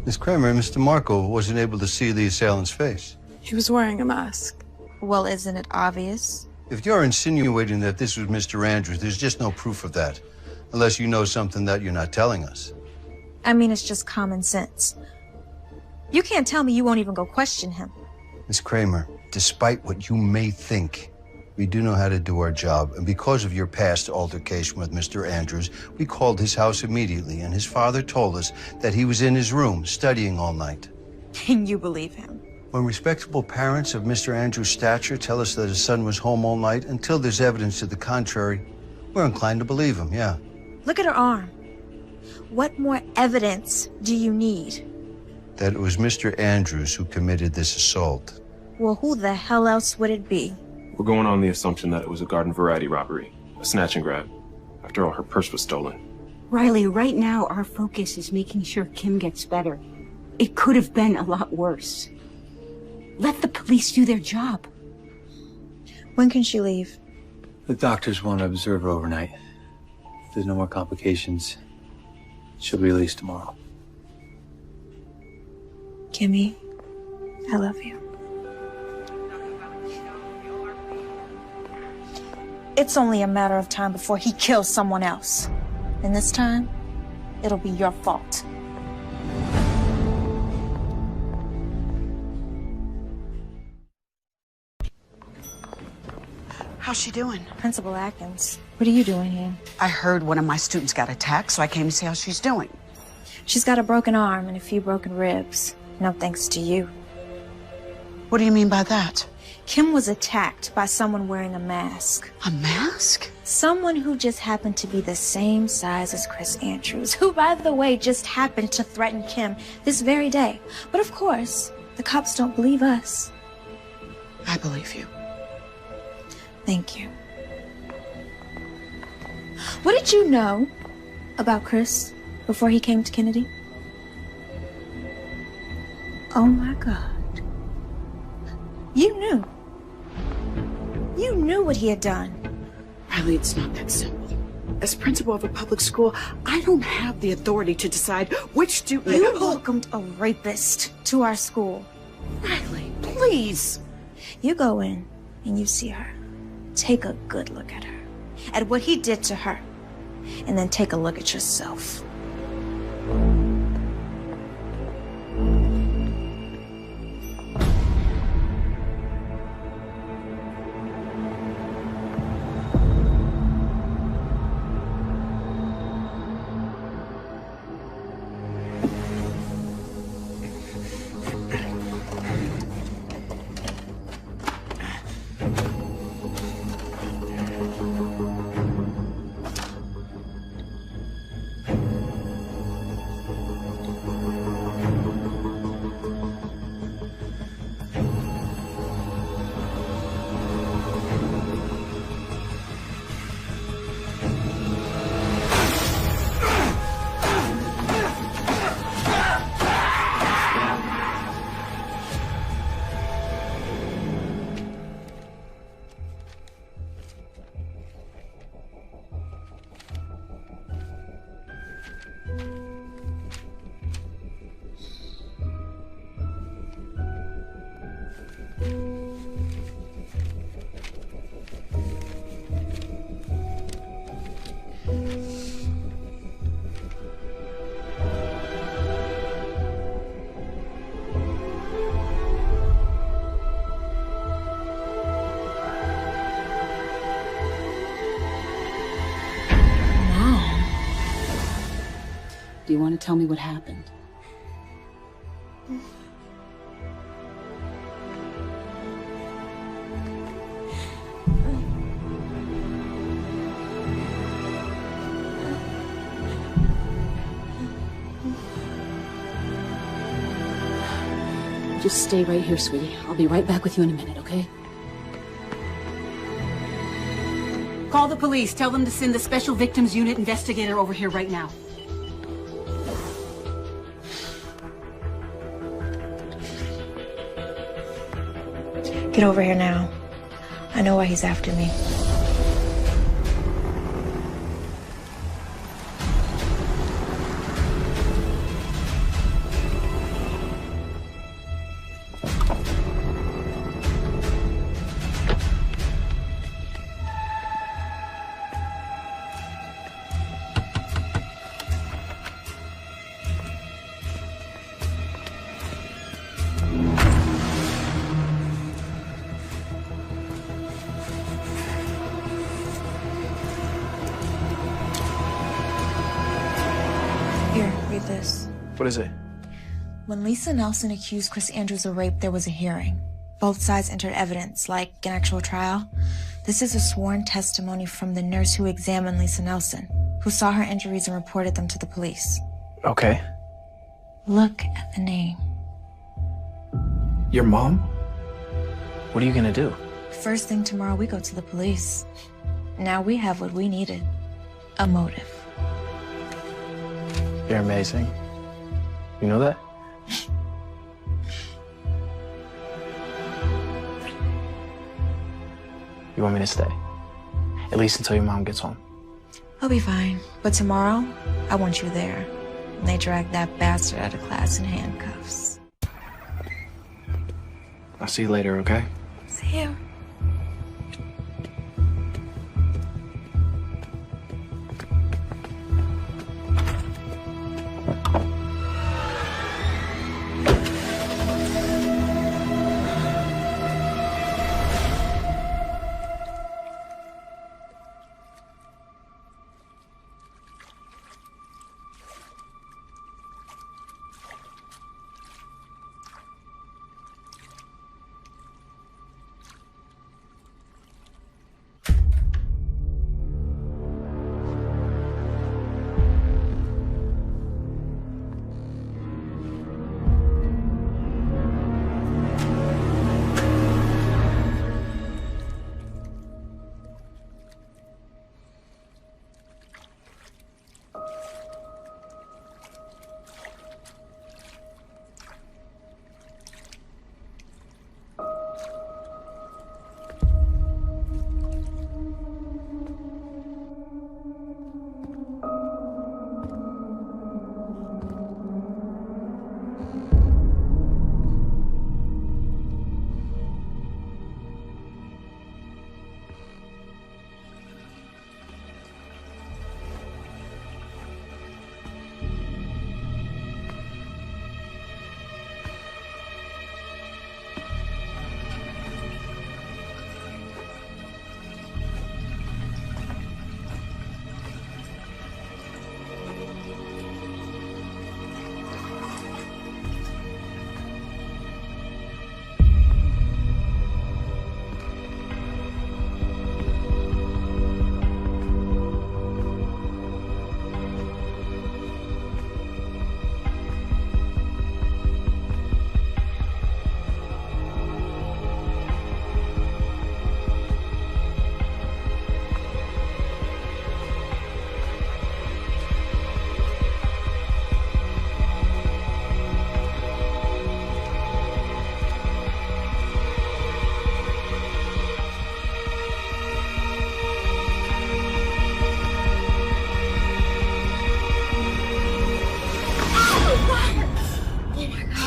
Miss Kramer, Mr. Marco wasn't able to see the assailant's face. He was wearing a mask. Well, isn't it obvious? If you're insinuating that this was Mr. Andrews, there's just no proof of that. Unless you know something that you're not telling us. I mean, it's just common sense. You can't tell me you won't even go question him. Miss Kramer, despite what you may think, we do know how to do our job. And because of your past altercation with Mr. Andrews, we called his house immediately, and his father told us that he was in his room studying all night. And you believe him? When respectable parents of Mr. Andrews' stature tell us that his son was home all night, until there's evidence to the contrary, we're inclined to believe him, yeah. Look at her arm. What more evidence do you need? That it was Mr. Andrews who committed this assault. Well, who the hell else would it be? We're going on the assumption that it was a garden variety robbery, a snatch and grab. After all, her purse was stolen. Riley, right now our focus is making sure Kim gets better. It could have been a lot worse. Let the police do their job. When can she leave? The doctors want to observe her overnight. If there's no more complications, she'll be released tomorrow. Kimmy, I love you. It's only a matter of time before he kills someone else. And this time, it'll be your fault. How's she doing? Principal Atkins, what are you doing here? I heard one of my students got attacked, so I came to see how she's doing. She's got a broken arm and a few broken ribs. No thanks to you. What do you mean by that? Kim was attacked by someone wearing a mask. A mask? Someone who just happened to be the same size as Chris Andrews, who, by the way, just happened to threaten Kim this very day. But of course, the cops don't believe us. I believe you. Thank you. What did you know about Chris before he came to Kennedy? Oh my God. You knew. You knew what he had done. Riley, it's not that simple. As principal of a public school, I don't have the authority to decide which student... You welcomed a rapist to our school. Riley, please. You go in and you see her. Take a good look at her, at what he did to her, and then take a look at yourself. Do you want to tell me what happened? Just stay right here, sweetie. I'll be right back with you in a minute, okay? Call the police. Tell them to send the Special Victims Unit investigator over here right now. Get over here now. I know why he's after me. Here, read this. What is it? When Lisa Nelson accused Chris Andrews of rape, there was a hearing. Both sides entered evidence, like an actual trial. This is a sworn testimony from the nurse who examined Lisa Nelson, who saw her injuries and reported them to the police. Okay. Look at the name. Your mom? What are you gonna do? First thing tomorrow, we go to the police. Now we have what we needed. A motive. You're amazing. You know that? You want me to stay? At least until your mom gets home. I'll be fine. But tomorrow, I want you there. When they drag that bastard out of class in handcuffs. I'll see you later, okay? See you.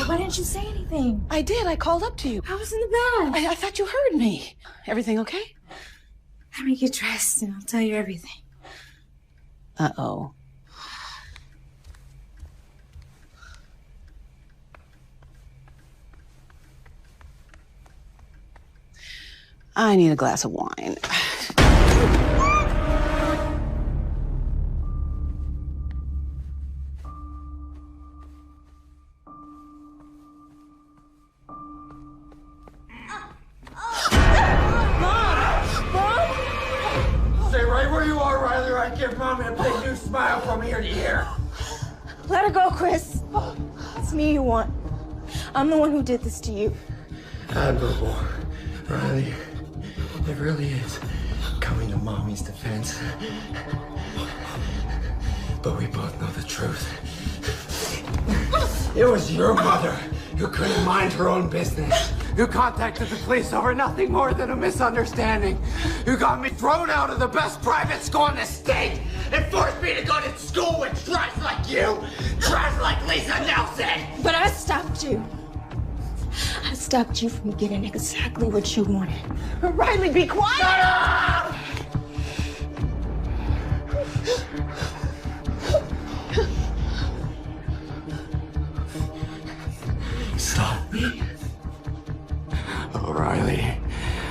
Why didn't you say anything? I did. I called up to you. I was in the bed. I thought you heard me. Everything okay? Let me get dressed and I'll tell you everything. Uh-oh. I need a glass of wine. Stay right where you are, Riley, or I give Mommy a big new smile from ear to ear. Let her go, Chris. It's me you want. I'm the one who did this to you. Admirable, Riley. It really is coming to Mommy's defense. But we both know the truth. It was your mother who couldn't mind her own business, who contacted the police over nothing more than a misunderstanding, who got me thrown out of the best private school in the state, and forced me to go to school with trash like you, trash like Lisa Nelson. But I stopped you. I stopped you from getting exactly what you wanted. Riley, be quiet! No! Stop me. Oh, Riley,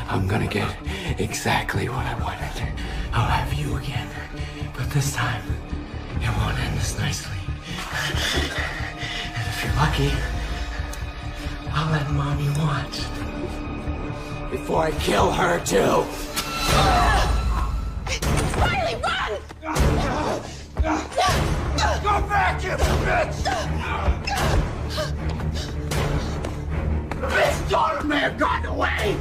I'm gonna get exactly what I wanted. I'll have you again, but this time, it won't end this nicely. And if you're lucky, I'll let Mommy watch. Before I kill her, too. Riley, run! Go back, you bitch! The bitch daughter may have gotten away!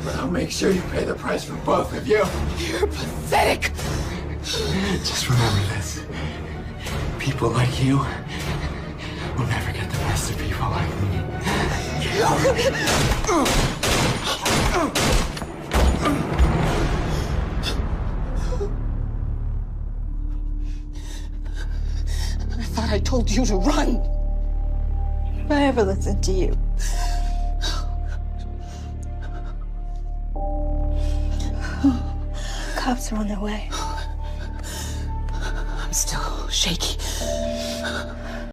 But I'll make sure you pay the price for both of you. You're pathetic. Just remember this. People like you will never get the best of people like me. I thought I told you to run. If I ever listened to you. Cops are on their way. I'm still shaky.